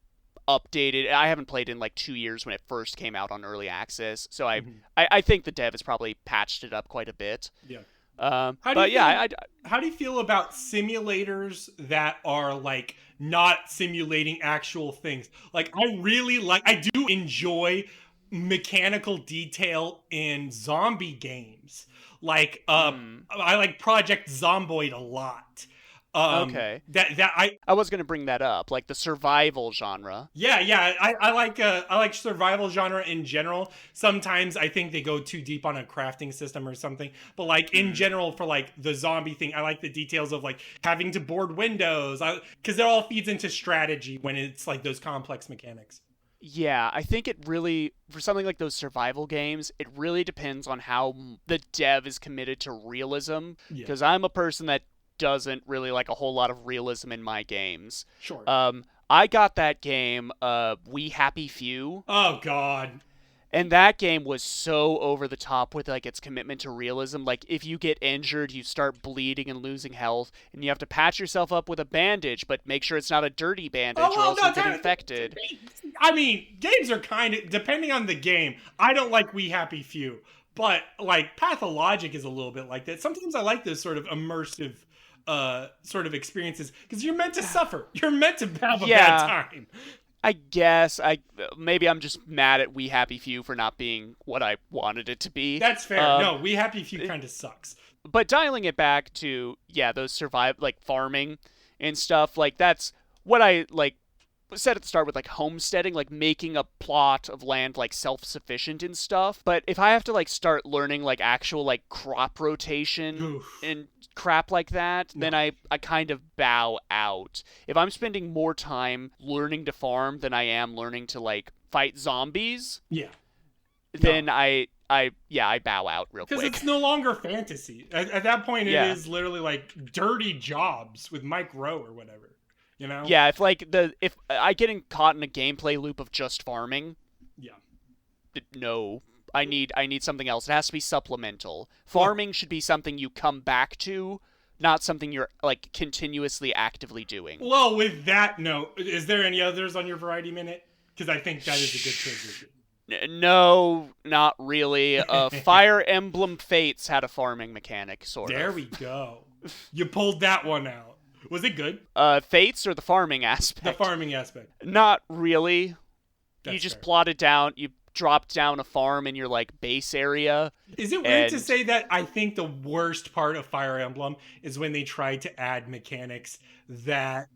updated. I haven't played in like 2 years when it first came out on early access, so I think the dev has probably patched it up quite a bit. Yeah. How do you feel about simulators that are like not simulating actual things? Like I do enjoy mechanical detail in zombie games. Like I like Project Zomboid a lot. Okay. I was gonna bring that up, like the survival genre. Yeah. I like survival genre in general. Sometimes I think they go too deep on a crafting system or something. But like in general, for like the zombie thing, I like the details of like having to board windows, because it all feeds into strategy when it's like those complex mechanics. Yeah, I think it really, for something like those survival games, it really depends on how the dev is committed to realism. Because I'm a person that doesn't really like a whole lot of realism in my games. Sure. I got that game, We Happy Few. Oh, God. And that game was so over the top with like its commitment to realism. Like if you get injured, you start bleeding and losing health, and you have to patch yourself up with a bandage, but make sure it's not a dirty bandage or else you get infected. I mean, games are kind of, depending on the game, I don't like We Happy Few, but like Pathologic is a little bit like that. Sometimes I like those sort of immersive sort of experiences because you're meant to suffer. You're meant to have a bad time. I guess maybe I'm just mad at We Happy Few for not being what I wanted it to be. That's fair. No, We Happy Few kind of sucks. But dialing it back to those like farming and stuff, like that's what I like said at the start with like homesteading, like making a plot of land like self-sufficient and stuff. But if I have to like start learning like actual like crop rotation and crap like that, then I kind of bow out. If I'm spending more time learning to farm than I am learning to like fight zombies, then I bow out real quick. Because it's no longer fantasy. At that point, it is literally like dirty jobs with Mike Rowe or whatever. You know? Yeah, if I get caught in a gameplay loop of just farming, no, I need something else. It has to be supplemental. Farming should be something you come back to, not something you're like continuously actively doing. Well, with that note, is there any others on your variety minute? Because I think that is a good transition. No, not really. Fire Emblem Fates had a farming mechanic, sort of. There we go. You pulled that one out. Was it good? Fates or the farming aspect? The farming aspect. Not really. That's you just fair. plotted down, you dropped down a farm in your like base area. Is it weird to say that I think the worst part of Fire Emblem is when they tried to add mechanics that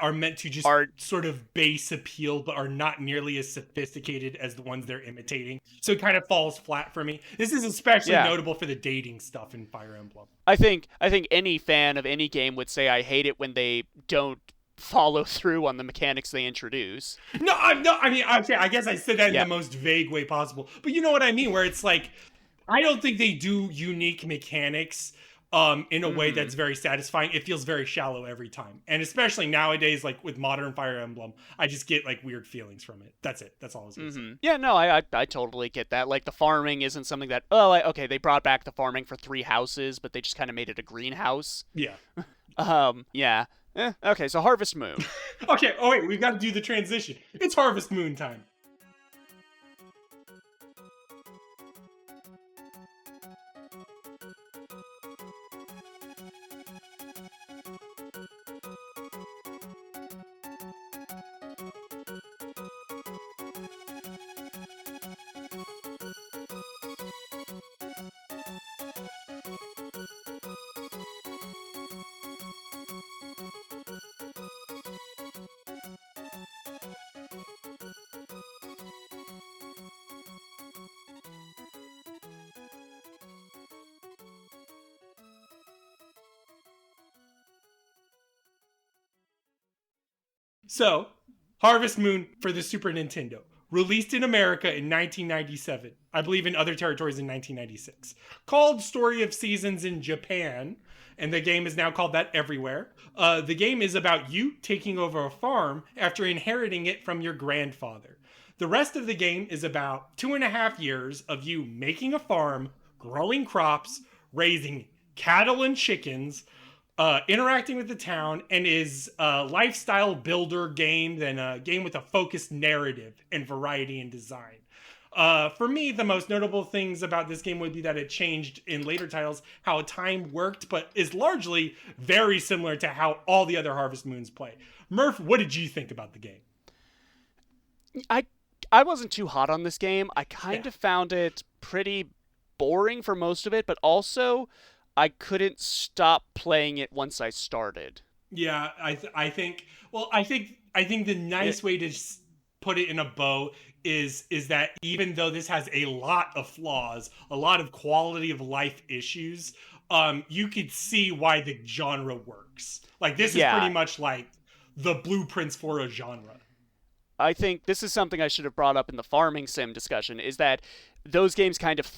are meant to just sort of base appeal, but are not nearly as sophisticated as the ones they're imitating. So it kind of falls flat for me. This is especially notable for the dating stuff in Fire Emblem. I think any fan of any game would say I hate it when they don't follow through on the mechanics they introduce. I mean, okay, I guess I said that in the most vague way possible. But you know what I mean, where it's like, I don't think they do unique mechanics in a way that's very satisfying. It feels very shallow every time. And especially nowadays, like with modern Fire Emblem, I just get like weird feelings from it. That's it. That's all I was gonna say. Yeah, no, I totally get that. Like, the farming isn't something that, okay, they brought back the farming for 3 houses, but they just kind of made it a greenhouse. Yeah. Yeah. Okay, so Harvest Moon. Okay, oh wait, we've got to do the transition. It's Harvest Moon time. So, Harvest Moon for the Super Nintendo. Released in America in 1997. I believe in other territories in 1996. Called Story of Seasons in Japan. And the game is now called that everywhere. The game is about you taking over a farm after inheriting it from your grandfather. The rest of the game is about 2.5 years of you making a farm, growing crops, raising cattle and chickens, interacting with the town, and is a lifestyle builder game than a game with a focused narrative and variety in design. For me, the most notable things about this game would be that it changed in later titles how time worked, but is largely very similar to how all the other Harvest Moons play. Murph, what did you think about the game? I wasn't too hot on this game. I kind of found it pretty boring for most of it, but also I couldn't stop playing it once I started. Yeah, I think the nice way to put it in a bow is that even though this has a lot of flaws, a lot of quality of life issues, you could see why the genre works. Like, this is pretty much like the blueprints for a genre. I think this is something I should have brought up in the farming sim discussion, is that those games kind of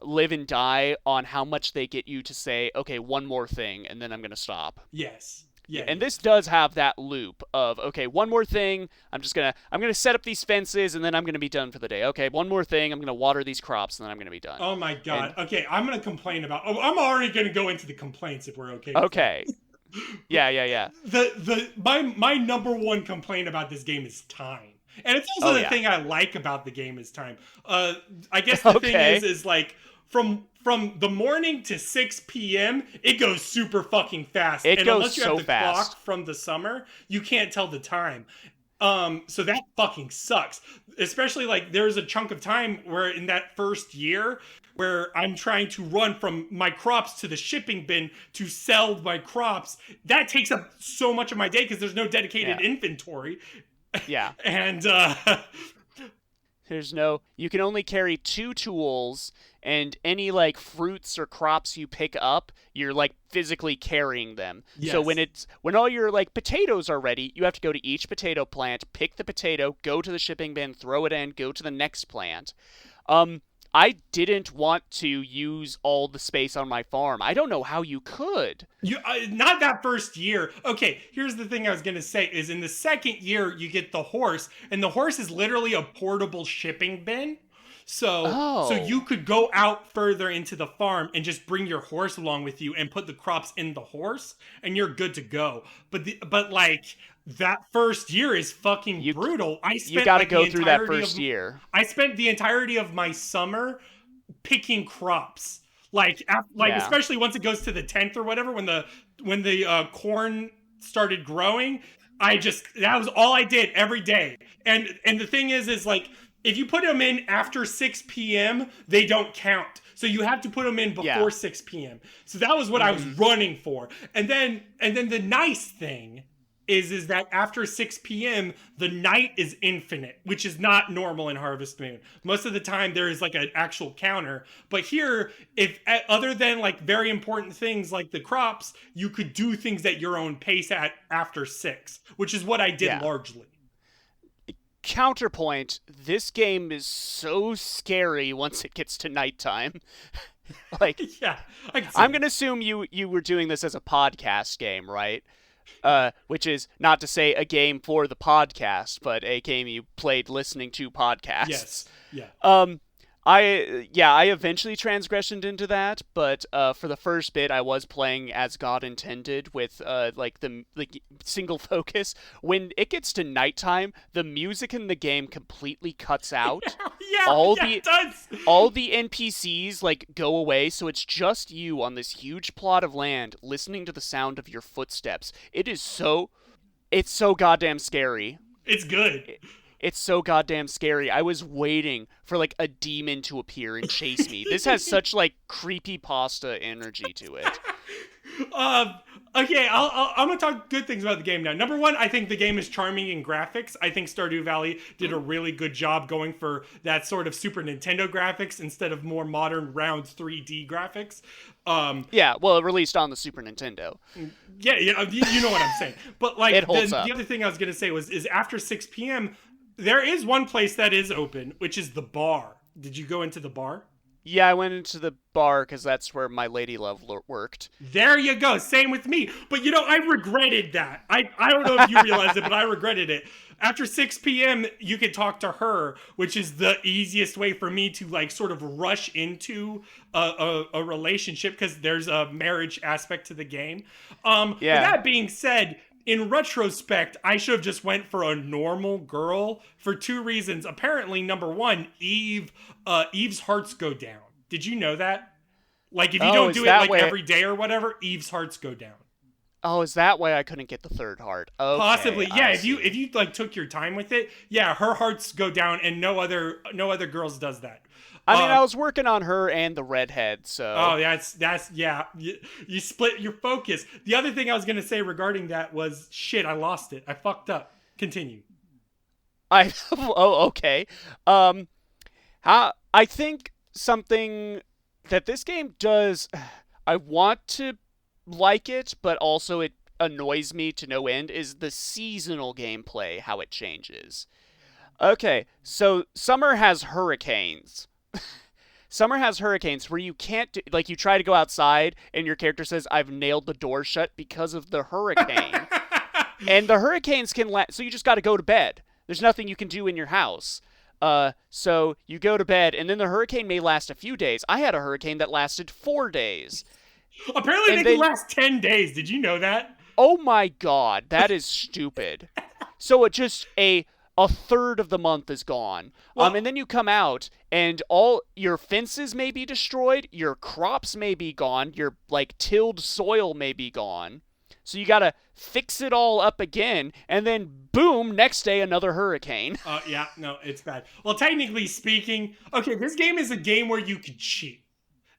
live and die on how much they get you to say, okay, one more thing, and then I'm going to stop. Yes. Yeah. And this does have that loop of, okay, one more thing, I'm going to set up these fences, and then I'm going to be done for the day. Okay, one more thing, I'm going to water these crops, and then I'm going to be done. Oh my God. Okay, I'm going to complain about, I'm already going to go into the complaints if we're okay. Okay. Yeah. My number one complaint about this game is time. And it's also the thing I like about the game is time. I guess the thing is like from the morning to 6 p.m., it goes super fucking fast. And unless you so have the fast. clock from the summer, you can't tell the time. So that fucking sucks. Especially like there's a chunk of time where in that first year where I'm trying to run from my crops to the shipping bin to sell my crops. That takes up so much of my day because there's no dedicated inventory. Yeah. And you can only carry 2 tools, and any like fruits or crops you pick up, you're like physically carrying them. Yes. So when all your like potatoes are ready, you have to go to each potato plant, pick the potato, go to the shipping bin, throw it in, go to the next plant. I didn't want to use all the space on my farm. I don't know how you could. Not that first year. Okay, here's the thing I was going to say is in the second year, you get the horse, and the horse is literally a portable shipping bin. So you could go out further into the farm and just bring your horse along with you and put the crops in the horse, and you're good to go. But like that first year is fucking brutal. You got to go through that first year. I spent the entirety of my summer picking crops. Especially once it goes to the 10th or whatever, when the corn started growing, that was all I did every day. And the thing is like, if you put them in after 6 p.m., they don't count. So you have to put them in before 6 p.m. So that was what I was running for. And then the nice thing is that after 6 p.m., the night is infinite, which is not normal in Harvest Moon. Most of the time, there is like an actual counter. But here, if other than like very important things like the crops, you could do things at your own pace after 6, which is what I did largely. counterpoint, this game is so scary once it gets to nighttime. Like, Yeah, I'm gonna assume you were doing this as a podcast game, right? Which is not to say a game for the podcast, but a game you played listening to podcasts. Yes. Yeah. I eventually transgressioned into that, but for the first bit, I was playing as God intended with like the single focus. When it gets to nighttime, the music in the game completely cuts out. It does. All the NPCs like go away, so it's just you on this huge plot of land listening to the sound of your footsteps. It's so goddamn scary. It's good. It's so goddamn scary. I was waiting for like a demon to appear and chase me. This has such like creepypasta energy to it. Okay, I'm gonna talk good things about the game now. Number one, I think the game is charming in graphics. I think Stardew Valley did a really good job going for that sort of Super Nintendo graphics instead of more modern round 3D graphics. Yeah, well, it released on the Super Nintendo. Yeah, you know what I'm saying. But like It holds up. The other thing I was gonna say is after 6 p.m. there is one place that is open, which is the bar. Did you go into the bar? Yeah, I went into the bar because that's where my lady love worked. There you go. Same with me. But I regretted that. I don't know if you realized it, but I regretted it. After 6 p.m., you could talk to her, which is the easiest way for me to like sort of rush into a relationship because there's a marriage aspect to the game. With that being said, in retrospect, I should have just went for a normal girl for two reasons. Apparently, number one, Eve's hearts go down. Did you know that? Like, if you don't do it like every day or whatever, Eve's hearts go down. Oh, is that why I couldn't get the third heart? Okay, possibly, yeah. If you like took your time with it, yeah, her hearts go down, and no other girls does that. I mean, I was working on her and the redhead, so. Oh, that's yeah. You split your focus. The other thing I was gonna say regarding that was shit. I lost it. I fucked up. Continue. Okay. I think something that this game does. I want to like it, but also it annoys me to no end. Is the seasonal gameplay, how it changes. Okay, so summer has hurricanes. Summer has hurricanes where you can't like you try to go outside and your character says I've nailed the door shut because of the hurricane. And the hurricanes can so you just got to go to bed. There's nothing you can do in your house. So you go to bed and then the hurricane may last a few days. I had a hurricane that lasted 4 days. Apparently they can last 10 days. Did you know that? Oh my god, that is stupid. So it just a third of the month is gone. Well, and then you come out and all your fences may be destroyed, your crops may be gone, your like tilled soil may be gone. So you gotta fix it all up again, and then boom, next day another hurricane. Yeah, no, it's bad. Well, technically speaking, okay, this game is a game where you could cheat.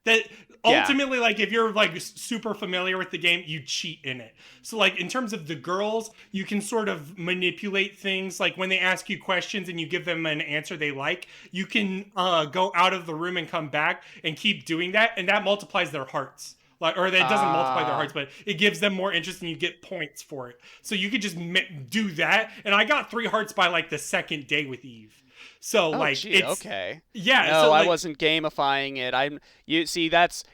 That ultimately, like, if you're like super familiar with the game, you cheat in it. So like in terms of the girls, you can sort of manipulate things. Like when they ask you questions and you give them an answer they like, you can go out of the room and come back and keep doing that, and that multiplies their hearts. Like, or it doesn't multiply their hearts, but it gives them more interest and you get points for it. So you could just do that. And I got 3 hearts by like the second day with Eve. So it's okay. Yeah. No, so, I wasn't gamifying it.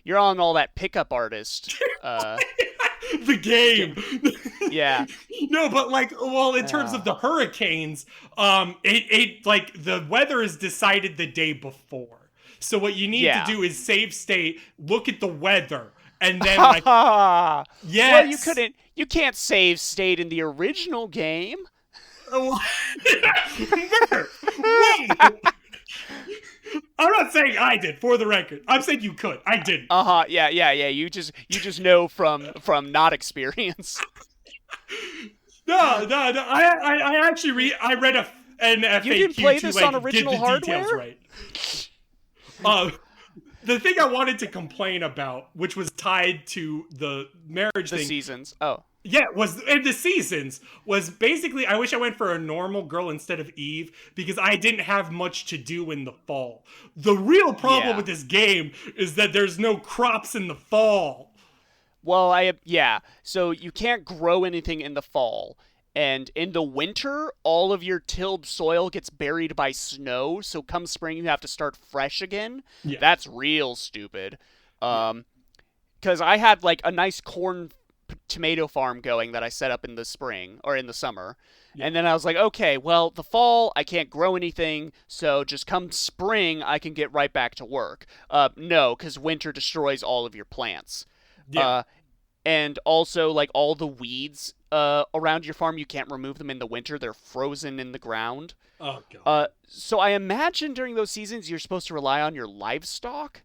You're on all that pickup artist. The game. Yeah. No, but in terms of the hurricanes, it like the weather is decided the day before. So what you need to do is save state, look at the weather, and then yes. Well, you can't save state in the original game. Wait. I'm not saying I did, for the record. I'm saying you could. I didn't. Yeah. You just know from not experience. No. I actually read an FAQ. You didn't play this to, on original get the hardware? details right. The thing I wanted to complain about, which was tied to the marriage thing. The seasons. Oh. Yeah, the seasons was basically, I wish I went for a normal girl instead of Eve because I didn't have much to do in the fall. The real problem with this game is that there's no crops in the fall. Well, so you can't grow anything in the fall. And in the winter, all of your tilled soil gets buried by snow, so come spring you have to start fresh again. Yeah. That's real stupid. Because I had like a nice corn tomato farm going that I set up in the spring or in the summer. Yeah. And then I was like, okay, well, the fall I can't grow anything, so just come spring I can get right back to work. No, because winter destroys all of your plants. Yeah. And also, like, all the weeds around your farm, you can't remove them in the winter. They're frozen in the ground. Oh, God. So I imagine during those seasons you're supposed to rely on your livestock.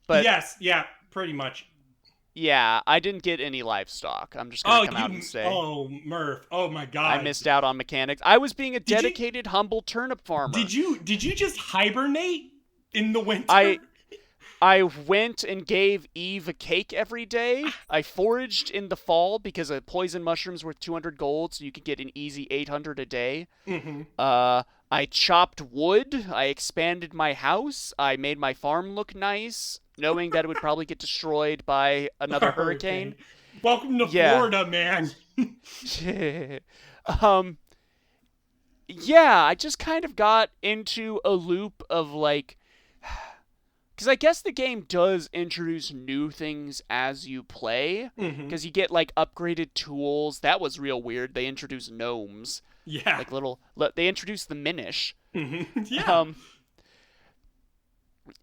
But yes, yeah, pretty much. Yeah, I didn't get any livestock. I'm just going to come out and say. Oh, Murph. Oh, my God. I missed out on mechanics. I was being a dedicated, humble turnip farmer. Did you just hibernate in the winter? I went and gave Eve a cake every day. I foraged in the fall because a poison mushroom's worth 200 gold, so you could get an easy 800 a day. Mm-hmm. I chopped wood. I expanded my house. I made my farm look nice, knowing that it would probably get destroyed by another hurricane. Welcome to Florida, man. Yeah, I just kind of got into a loop of like... Because I guess the game does introduce new things as you play. Because you get, like, upgraded tools. That was real weird. They introduced gnomes. Yeah. Like little... They introduced the Minish. Yeah.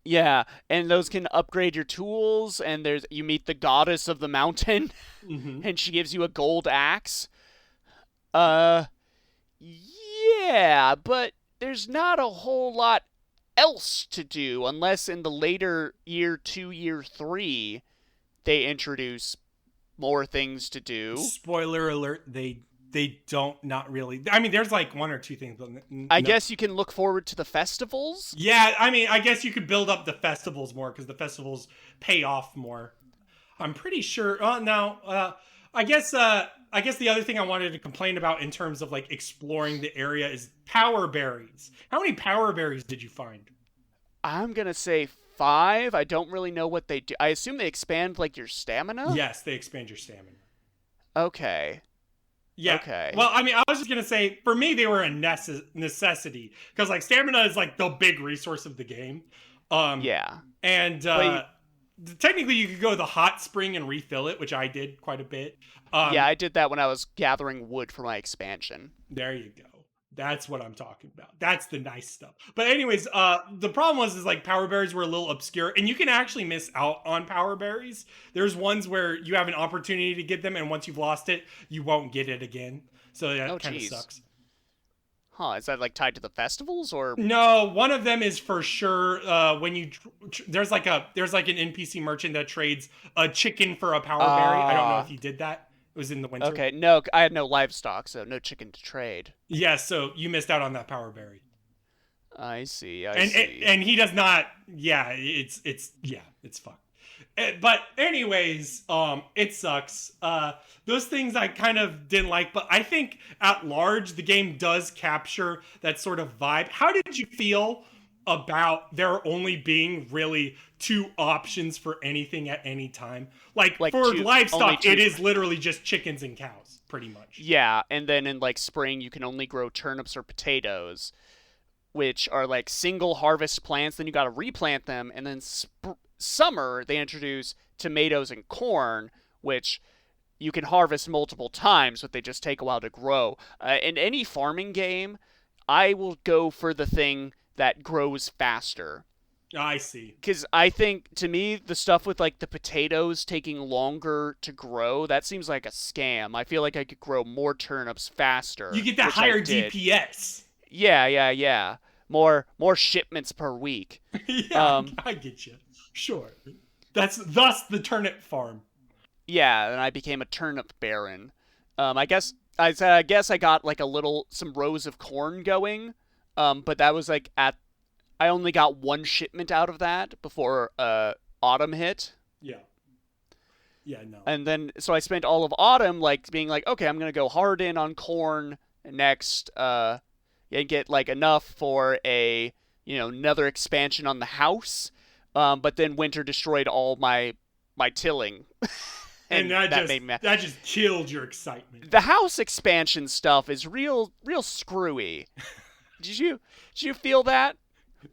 Yeah, and those can upgrade your tools. And you meet the goddess of the mountain. And she gives you a gold axe. Yeah, but there's not a whole lot else to do unless in the later year 2, year 3 they introduce more things to do. Spoiler alert, they don't, not really. I mean, there's like 1 or 2 things. I guess you can look forward to the festivals. Yeah, I mean, I guess you could build up the festivals more because the festivals pay off more. I'm pretty sure. I guess the other thing I wanted to complain about in terms of like exploring the area is power berries. How many power berries did you find? I'm gonna say 5. I don't really know what they do. I assume they expand like your stamina? Yes, they expand your stamina. Okay. Yeah. Okay. Well, I mean, I was just gonna say, for me, they were a necessity because like stamina is like the big resource of the game. Yeah. And technically, you could go to the hot spring and refill it, which I did quite a bit. Yeah, I did that when I was gathering wood for my expansion. There you go. That's what I'm talking about. That's the nice stuff. But anyways, the problem was like power berries were a little obscure, and you can actually miss out on power berries. There's ones where you have an opportunity to get them, and once you've lost it, you won't get it again. So that kind of sucks. Huh? Is that like tied to the festivals or? No, one of them is for sure. When you there's like an NPC merchant that trades a chicken for a power berry. I don't know if you did that. It was in the winter. Okay, no, I had no livestock, so no chicken to trade. Yeah, so you missed out on that power berry. I see. And he does not. Yeah, it's fun. But anyways, it sucks. Those things I kind of didn't like, but I think at large the game does capture that sort of vibe. How did you feel about there only being really 2 options for anything at any time? Like for livestock, it is literally just chickens and cows, pretty much. Yeah, and then in like spring, you can only grow turnips or potatoes, which are like single harvest plants. Then you got to replant them, and then summer they introduce tomatoes and corn, which you can harvest multiple times, but they just take a while to grow. In any farming game, I will go for the thing that grows faster. I see. Because I think, to me, the stuff with, like, the potatoes taking longer to grow, that seems like a scam. I feel like I could grow more turnips faster. You get that higher DPS. Yeah. More shipments per week. Yeah, I get you. Sure. That's thus the turnip farm. Yeah, and I became a turnip baron. I guess I got, like, some rows of corn going. But that was like I only got 1 shipment out of that before autumn hit. Yeah. Yeah, no. And then so I spent all of autumn like being like, okay, I'm gonna go hard in on corn next, and get like enough for another expansion on the house. But then winter destroyed all my tilling. And that made me... that just killed your excitement. The house expansion stuff is real screwy. Did you feel that?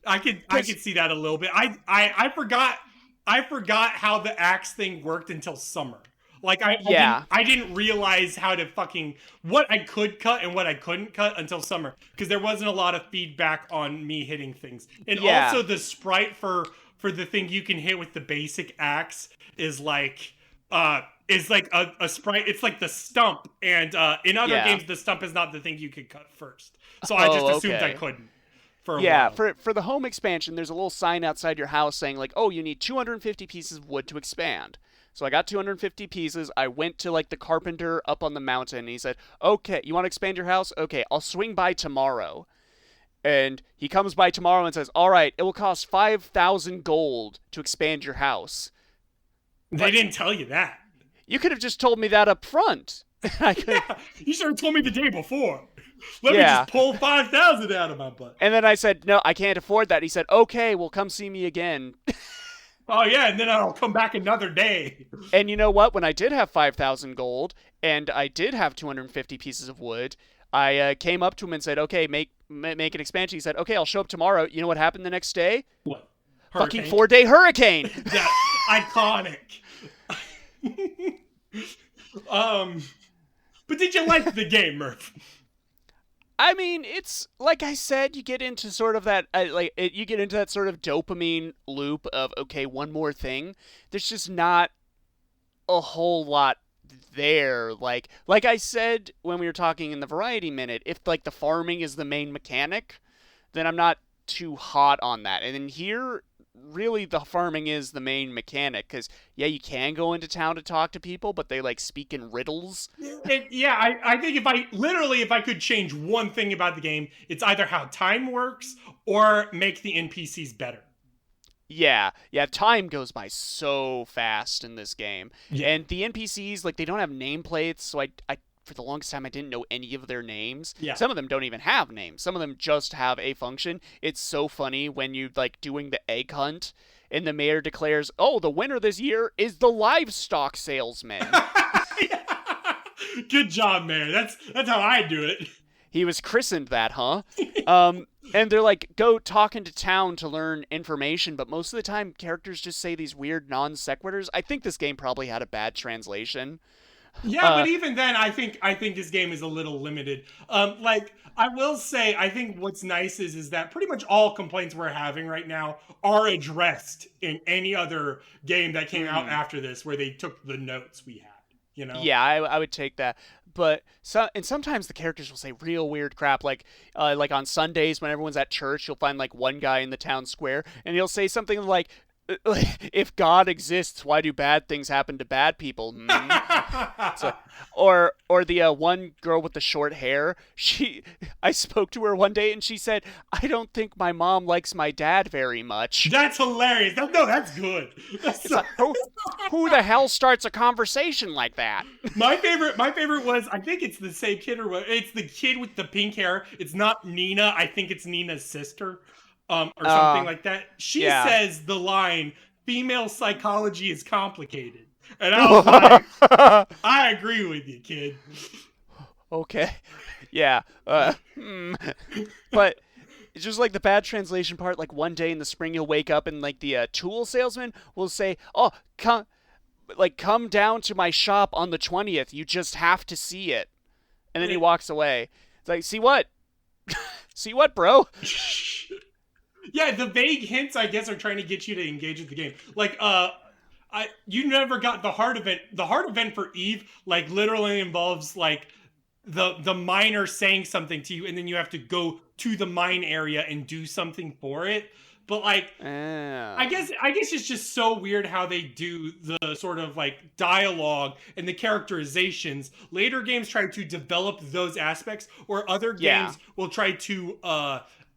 I could see that a little bit. I forgot how the axe thing worked until summer. Like I didn't realize how to what I could cut and what I couldn't cut until summer, because there wasn't a lot of feedback on me hitting things. And also the sprite for the thing you can hit with the basic axe is like a sprite. It's like the stump, and in other games the stump is not the thing you could cut first. So I just assumed I couldn't. For a while. For the home expansion, there's a little sign outside your house saying like, "Oh, you need 250 pieces of wood to expand." So I got 250 pieces. I went to like the carpenter up on the mountain. And he said, "Okay, you want to expand your house? Okay, I'll swing by tomorrow." And he comes by tomorrow and says, "All right, it will cost 5,000 gold to expand your house." They didn't tell you that. You could have just told me that up front. You should have told me the day before. Let me just pull 5,000 out of my butt. And then I said, "No, I can't afford that." He said, "Okay, well, come see me again." Oh, yeah, and then I'll come back another day. And you know what? When I did have 5,000 gold, and I did have 250 pieces of wood, I came up to him and said, "Okay, make an expansion." He said, "Okay, I'll show up tomorrow." You know what happened the next day? What? Fucking 4-day hurricane! That's iconic. But did you like the game, Murph? I mean, it's like I said, you get into sort of that you get into that sort of dopamine loop of, okay, one more thing. There's just not a whole lot there. Like I said when we were talking in the Variety Minute, if like the farming is the main mechanic, then I'm not too hot on that. And then here, really the farming is the main mechanic, because you can go into town to talk to people, but they like speak in riddles. And I think if I could change one thing about the game, it's either how time works or make the NPCs better. Yeah, time goes by so fast in this game. And the NPCs, like, they don't have nameplates, so I for the longest time, I didn't know any of their names. Yeah. Some of them don't even have names. Some of them just have a function. It's so funny when you like doing the egg hunt, and the mayor declares, "Oh, the winner this year is the livestock salesman." Good job, Mayor. That's how I do it. He was christened that, huh? And they're like, go talk into town to learn information, but most of the time, characters just say these weird non sequiturs. I think this game probably had a bad translation. Yeah, but even then, I think this game is a little limited. Like, I will say, I think what's nice is that pretty much all complaints we're having right now are addressed in any other game that came out after this, where they took the notes we had. You know? Yeah, I would take that. But sometimes the characters will say real weird crap, like on Sundays when everyone's at church, you'll find like one guy in the town square, and he'll say something like, "If God exists, why do bad things happen to bad people?" So, or the one girl with the short hair. I spoke to her one day and she said, "I don't think my mom likes my dad very much." That's hilarious. No, that's good. Who the hell starts a conversation like that? My favorite was, I think it's the same kid, or it's the kid with the pink hair. It's not Nina. I think it's Nina's sister. Or something like that. She says the line, "Female psychology is complicated." And I was like, I agree with you, kid. Okay. Yeah. But it's just like the bad translation part, like one day in the spring you'll wake up and like the tool salesman will say, "Oh, come down to my shop on the 20th. You just have to see it." And then he walks away. It's like, "See what? See what, bro?" Yeah, the vague hints, I guess, are trying to get you to engage with the game. Like, you never got the hard event. The hard event for Eve, like, literally involves, like, the miner saying something to you, and then you have to go to the mine area and do something for it. But, like, I guess it's just so weird how they do the sort of, like, dialogue and the characterizations. Later games try to develop those aspects, or other games will try to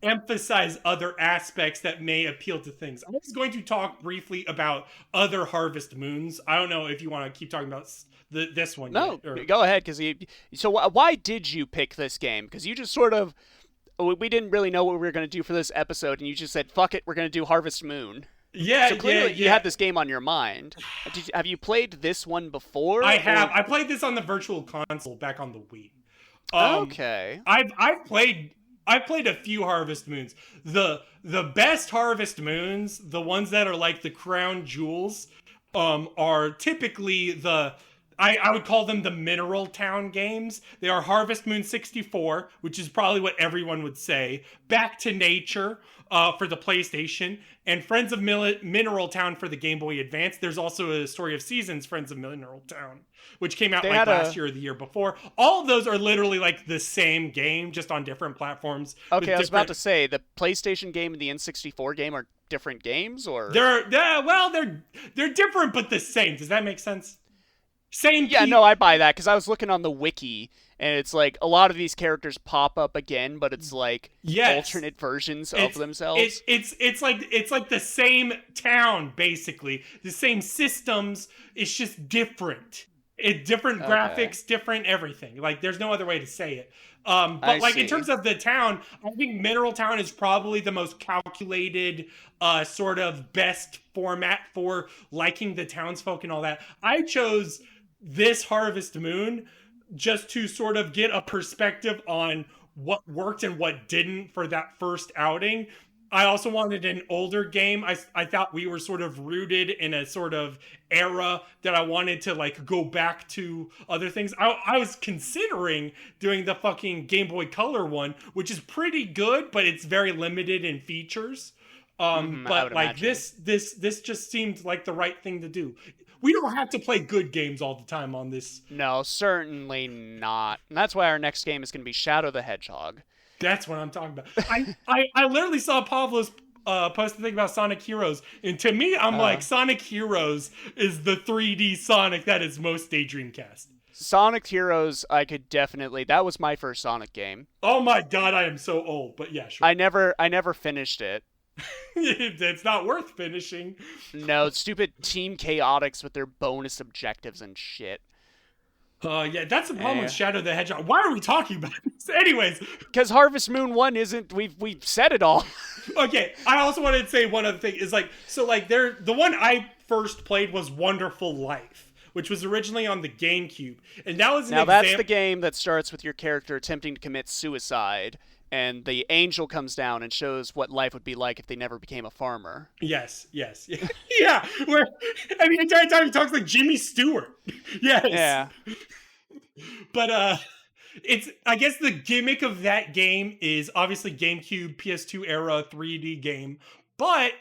emphasize other aspects that may appeal to things. I was going to talk briefly about other Harvest Moons. I don't know if you want to keep talking about this one. No, go ahead. So why did you pick this game? Because you just sort of, we didn't really know what we were going to do for this episode, and you just said, "Fuck it, we're going to do Harvest Moon." Yeah, So clearly yeah. you had this game on your mind. Have you played this one before? I have. I played this on the Virtual Console back on the Wii. Okay. I've played a few Harvest Moons. The best Harvest Moons, the ones that are like the crown jewels, are typically I would call them the Mineral Town games. They are Harvest Moon 64, which is probably what everyone would say. Back to Nature for the PlayStation, and Friends of Mineral Town for the Game Boy Advance. There's also a Story of Seasons, Friends of Mineral Town, which came out last year or the year before. All of those are literally like the same game, just on different platforms. Okay, I was about to say, the PlayStation game and the N64 game are different games, or They're different but the same. Does that make sense? Same. Yeah, no, I buy that, because I was looking on the wiki, and it's like a lot of these characters pop up again, but it's like alternate versions of themselves. It's like the same town, basically. The same systems. It's just different. Different graphics, different everything. Like, there's no other way to say it. But like, in terms of the town, I think Mineral Town is probably the most calculated, sort of best format for liking the townsfolk and all that. I chose this Harvest Moon just to sort of get a perspective on what worked and what didn't for that first outing. I also wanted an older game. I thought we were sort of rooted in a sort of era that I wanted to like go back to other things. I was considering doing the fucking Game Boy Color one, which is pretty good, but it's very limited in features. But like this just seemed like the right thing to do. We don't have to play good games all the time on this. No, certainly not. And that's why our next game is going to be Shadow the Hedgehog. That's what I'm talking about. I literally saw Pavlo's post the thing about Sonic Heroes, and to me, I'm like, Sonic Heroes is the 3D Sonic that is most Daydreamcast. Sonic Heroes, I could definitely. That was my first Sonic game. Oh my god, I am so old, but yeah, sure. I never finished it. It's not worth finishing. No, stupid Team Chaotix with their bonus objectives and shit. Yeah, that's the problem with Shadow the Hedgehog. Why are we talking about this? Anyways. Because Harvest Moon 1 isn't, we've said it all. Okay, I also wanted to say one other thing. Is like, so like the one I first played was Wonderful Life, which was originally on the GameCube. And that was that's the game that starts with your character attempting to commit suicide, and the angel comes down and shows what life would be like if they never became a farmer. Yes. Yeah, where, I mean, the entire time he talks like Jimmy Stewart. Yes. Yeah. But, I guess the gimmick of that game is obviously GameCube, PS2 era 3D game, but,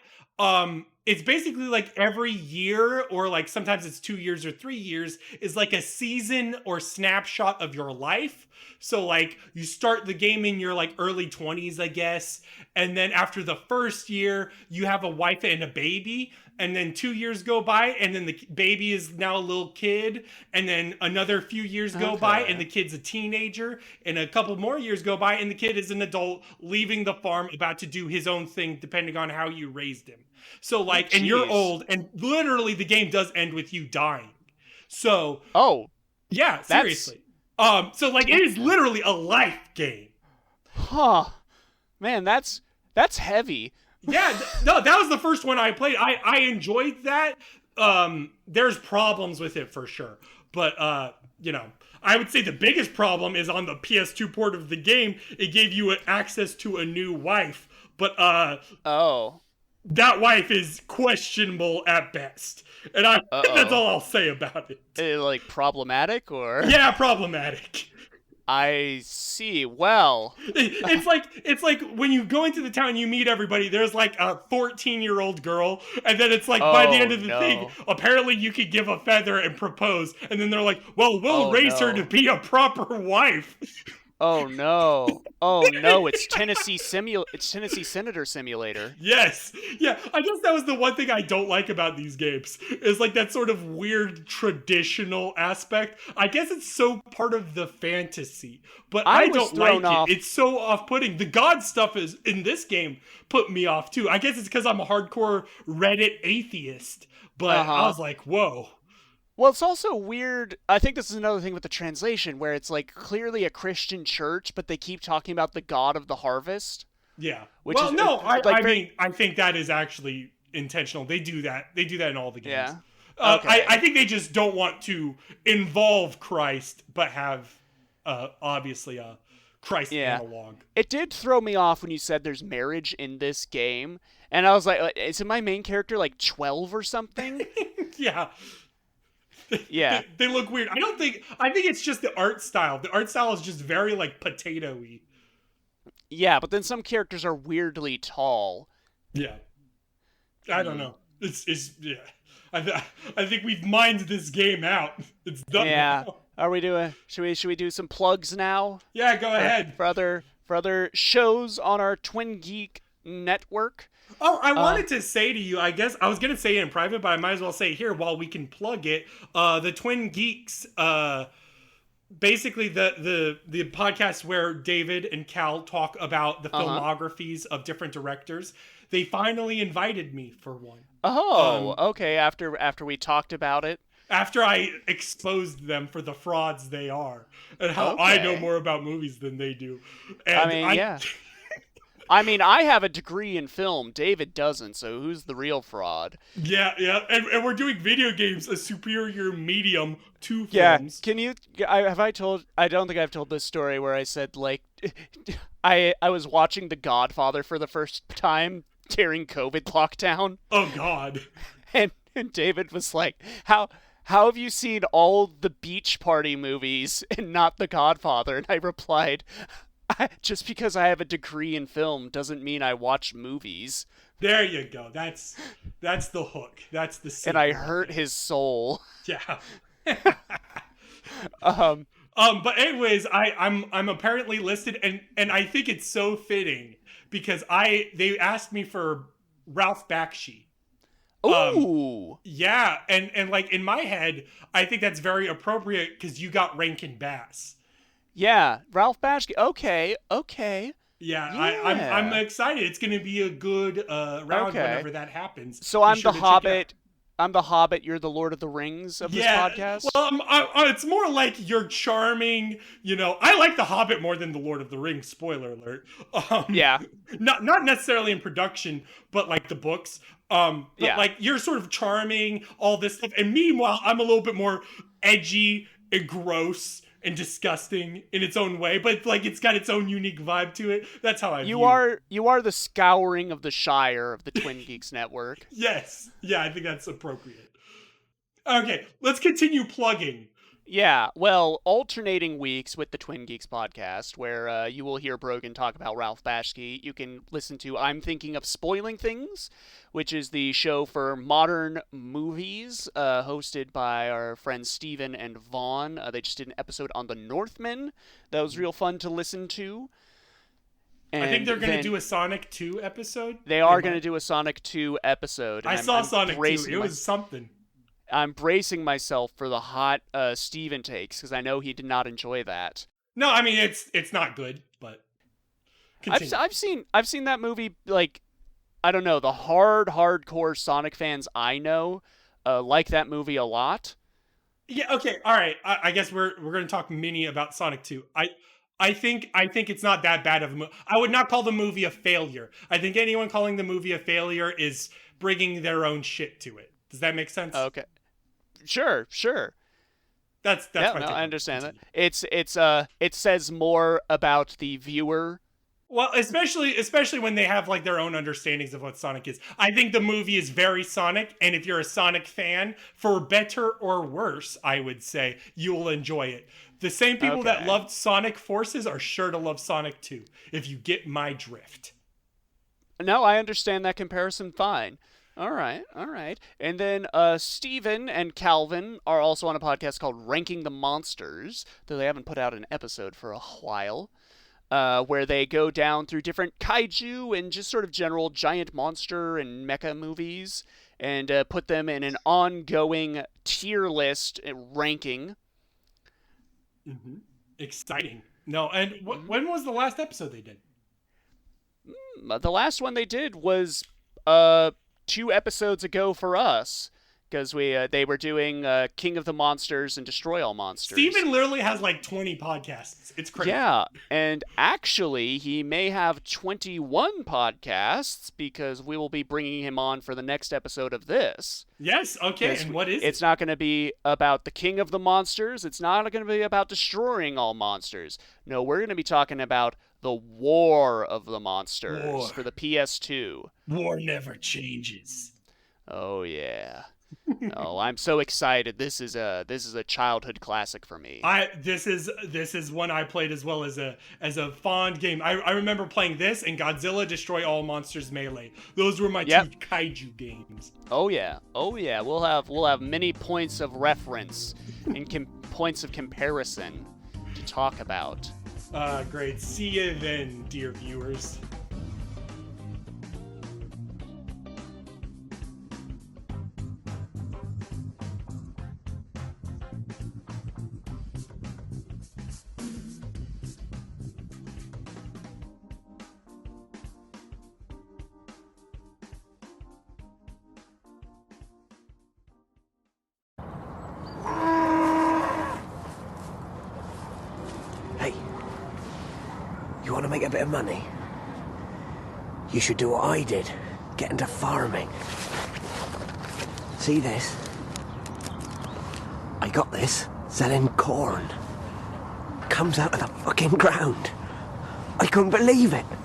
it's basically like every year, or like sometimes it's 2 years or 3 years, is like a season or snapshot of your life. So like you start the game in your like early 20s, I guess. And then after the first year, you have a wife and a baby. And then 2 years go by, and then the baby is now a little kid. And then another few years go by, and the kid's a teenager. And a couple more years go by, and the kid is an adult leaving the farm, about to do his own thing, depending on how you raised him. So like, and you're old, and literally the game does end with you dying. So, yeah, seriously. So like, it is literally a life game. Huh. Man, that's heavy. Yeah, no, that was the first one I played. I enjoyed that. There's problems with it for sure. But, you know, I would say the biggest problem is on the PS2 port of the game. It gave you access to a new wife. But, that wife is questionable at best. And that's all I'll say about it. Like, problematic, or? Yeah, problematic. I see. Well, it's like when you go into the town, you meet everybody. There's like a 14-year-old girl, and then it's like by the end of the thing, apparently you could give a feather and propose, and then they're like, "Well, we'll raise her to be a proper wife." Oh no! Oh no! It's Tennessee Senator Simulator. Yes, yeah. I guess that was the one thing I don't like about these games, is like that sort of weird traditional aspect. I guess it's so part of the fantasy, but I don't like it. It's so off-putting. The god stuff is in this game put me off too. I guess it's because I'm a hardcore Reddit atheist, but I was like, whoa. Well, it's also weird. I think this is another thing with the translation, where it's like clearly a Christian church, but they keep talking about the God of the harvest. Yeah. I mean, I think that is actually intentional. They do that. They do that in all the games. Yeah. Okay. I think they just don't want to involve Christ, but have obviously a Christ analog. It did throw me off when you said there's marriage in this game, and I was like, isn't my main character like 12 or something? Yeah. Yeah. They look weird. I think it's just the art style. The art style is just very like potato-y. Yeah, but then some characters are weirdly tall. Yeah. I don't know. It's yeah. I think we've mined this game out. It's done. Yeah. Now. Are we doing? Should we do some plugs now? Yeah, go ahead. For other shows on our Twin Geek network. Oh, I wanted to say to you, I guess I was gonna say it in private, but I might as well say it here while we can plug it. The Twin Geeks, basically the podcast where David and Cal talk about the filmographies of different directors. They finally invited me for one. Oh, okay. After we talked about it. After I exposed them for the frauds they are, and how I know more about movies than they do. And yeah. I mean, I have a degree in film. David doesn't, so who's the real fraud? Yeah. And we're doing video games, a superior medium to films. Can you... I don't think I've told this story where I said, like, I was watching The Godfather for the first time during COVID lockdown. Oh, God. And David was like, How have you seen all the beach party movies and not The Godfather? And I replied... just because I have a degree in film doesn't mean I watch movies. There you go. That's the hook. That's the secret. And I hurt his soul. Yeah. But anyways, I'm apparently listed, and I think it's so fitting because they asked me for Ralph Bakshi. Ooh. Yeah, and like in my head, I think that's very appropriate because you got Rankin Bass. Yeah, Ralph Bakshi. Okay. Yeah. I'm excited. It's going to be a good round whenever that happens. So I'm the Hobbit. I'm the Hobbit. You're the Lord of the Rings of this podcast. Well, it's more like you're charming. You know, I like the Hobbit more than the Lord of the Rings. Spoiler alert. Yeah. Not necessarily in production, but like the books. Like you're sort of charming, all this stuff, and meanwhile, I'm a little bit more edgy and gross and disgusting in its own way, but like it's got its own unique vibe to it. That's how you are the scouring of the Shire of the Twin Geeks network. Yes. Yeah, I think that's appropriate. Okay, let's continue plugging. Yeah, well, alternating weeks with the Twin Geeks podcast, where you will hear Brogan talk about Ralph Bakshi, you can listen to I'm Thinking of Spoiling Things, which is the show for modern movies, hosted by our friends Steven and Vaughn. They just did an episode on The Northman. That was real fun to listen to. And I think they're going to do a Sonic 2 episode. They are going to do a Sonic 2 episode. I saw Sonic 2. It was something. I'm bracing myself for the hot Steven takes because I know he did not enjoy that. No, I mean it's not good, but I've seen that movie. Like, I don't know, the hardcore Sonic fans I know like that movie a lot. Yeah. Okay. All right. I guess we're going to talk mini about Sonic 2. I think it's not that bad of a movie. I would not call the movie a failure. I think anyone calling the movie a failure is bringing their own shit to it. Does that make sense? Okay. Sure. That's yeah, no, I understand that. It says more about the viewer. Well, especially when they have like their own understandings of what Sonic is. I think the movie is very Sonic, and if you're a Sonic fan, for better or worse, I would say you will enjoy it. The same people that loved Sonic Forces are sure to love Sonic 2, if you get my drift. No, I understand that comparison fine. All right. And then Steven and Calvin are also on a podcast called Ranking the Monsters, though they haven't put out an episode for a while, where they go down through different kaiju and just sort of general giant monster and mecha movies and put them in an ongoing tier list ranking. Mm-hmm. Exciting. No, and when was the last episode they did? The last one they did was 2 episodes ago for us, because they were doing King of the Monsters and Destroy All Monsters. Steven literally has like 20 podcasts. It's crazy. Yeah, and actually, he may have 21 podcasts because we will be bringing him on for the next episode of this. Yes, okay, and what is it? It's not going to be about the King of the Monsters. It's not going to be about destroying all monsters. No, we're going to be talking about the War of the Monsters for the PS2. War never changes. Oh, yeah. Oh, I'm so excited. This is a childhood classic for me. This is one I played as well as a fond game. I remember playing this and Godzilla Destroy All Monsters Melee. Those were my two kaiju games. Oh yeah. We'll have many points of reference and points of comparison to talk about. Great. See you then, dear viewers. You want to make a bit of money? You should do what I did. Get into farming. See this? I got this selling corn. Comes out of the fucking ground. I couldn't believe it.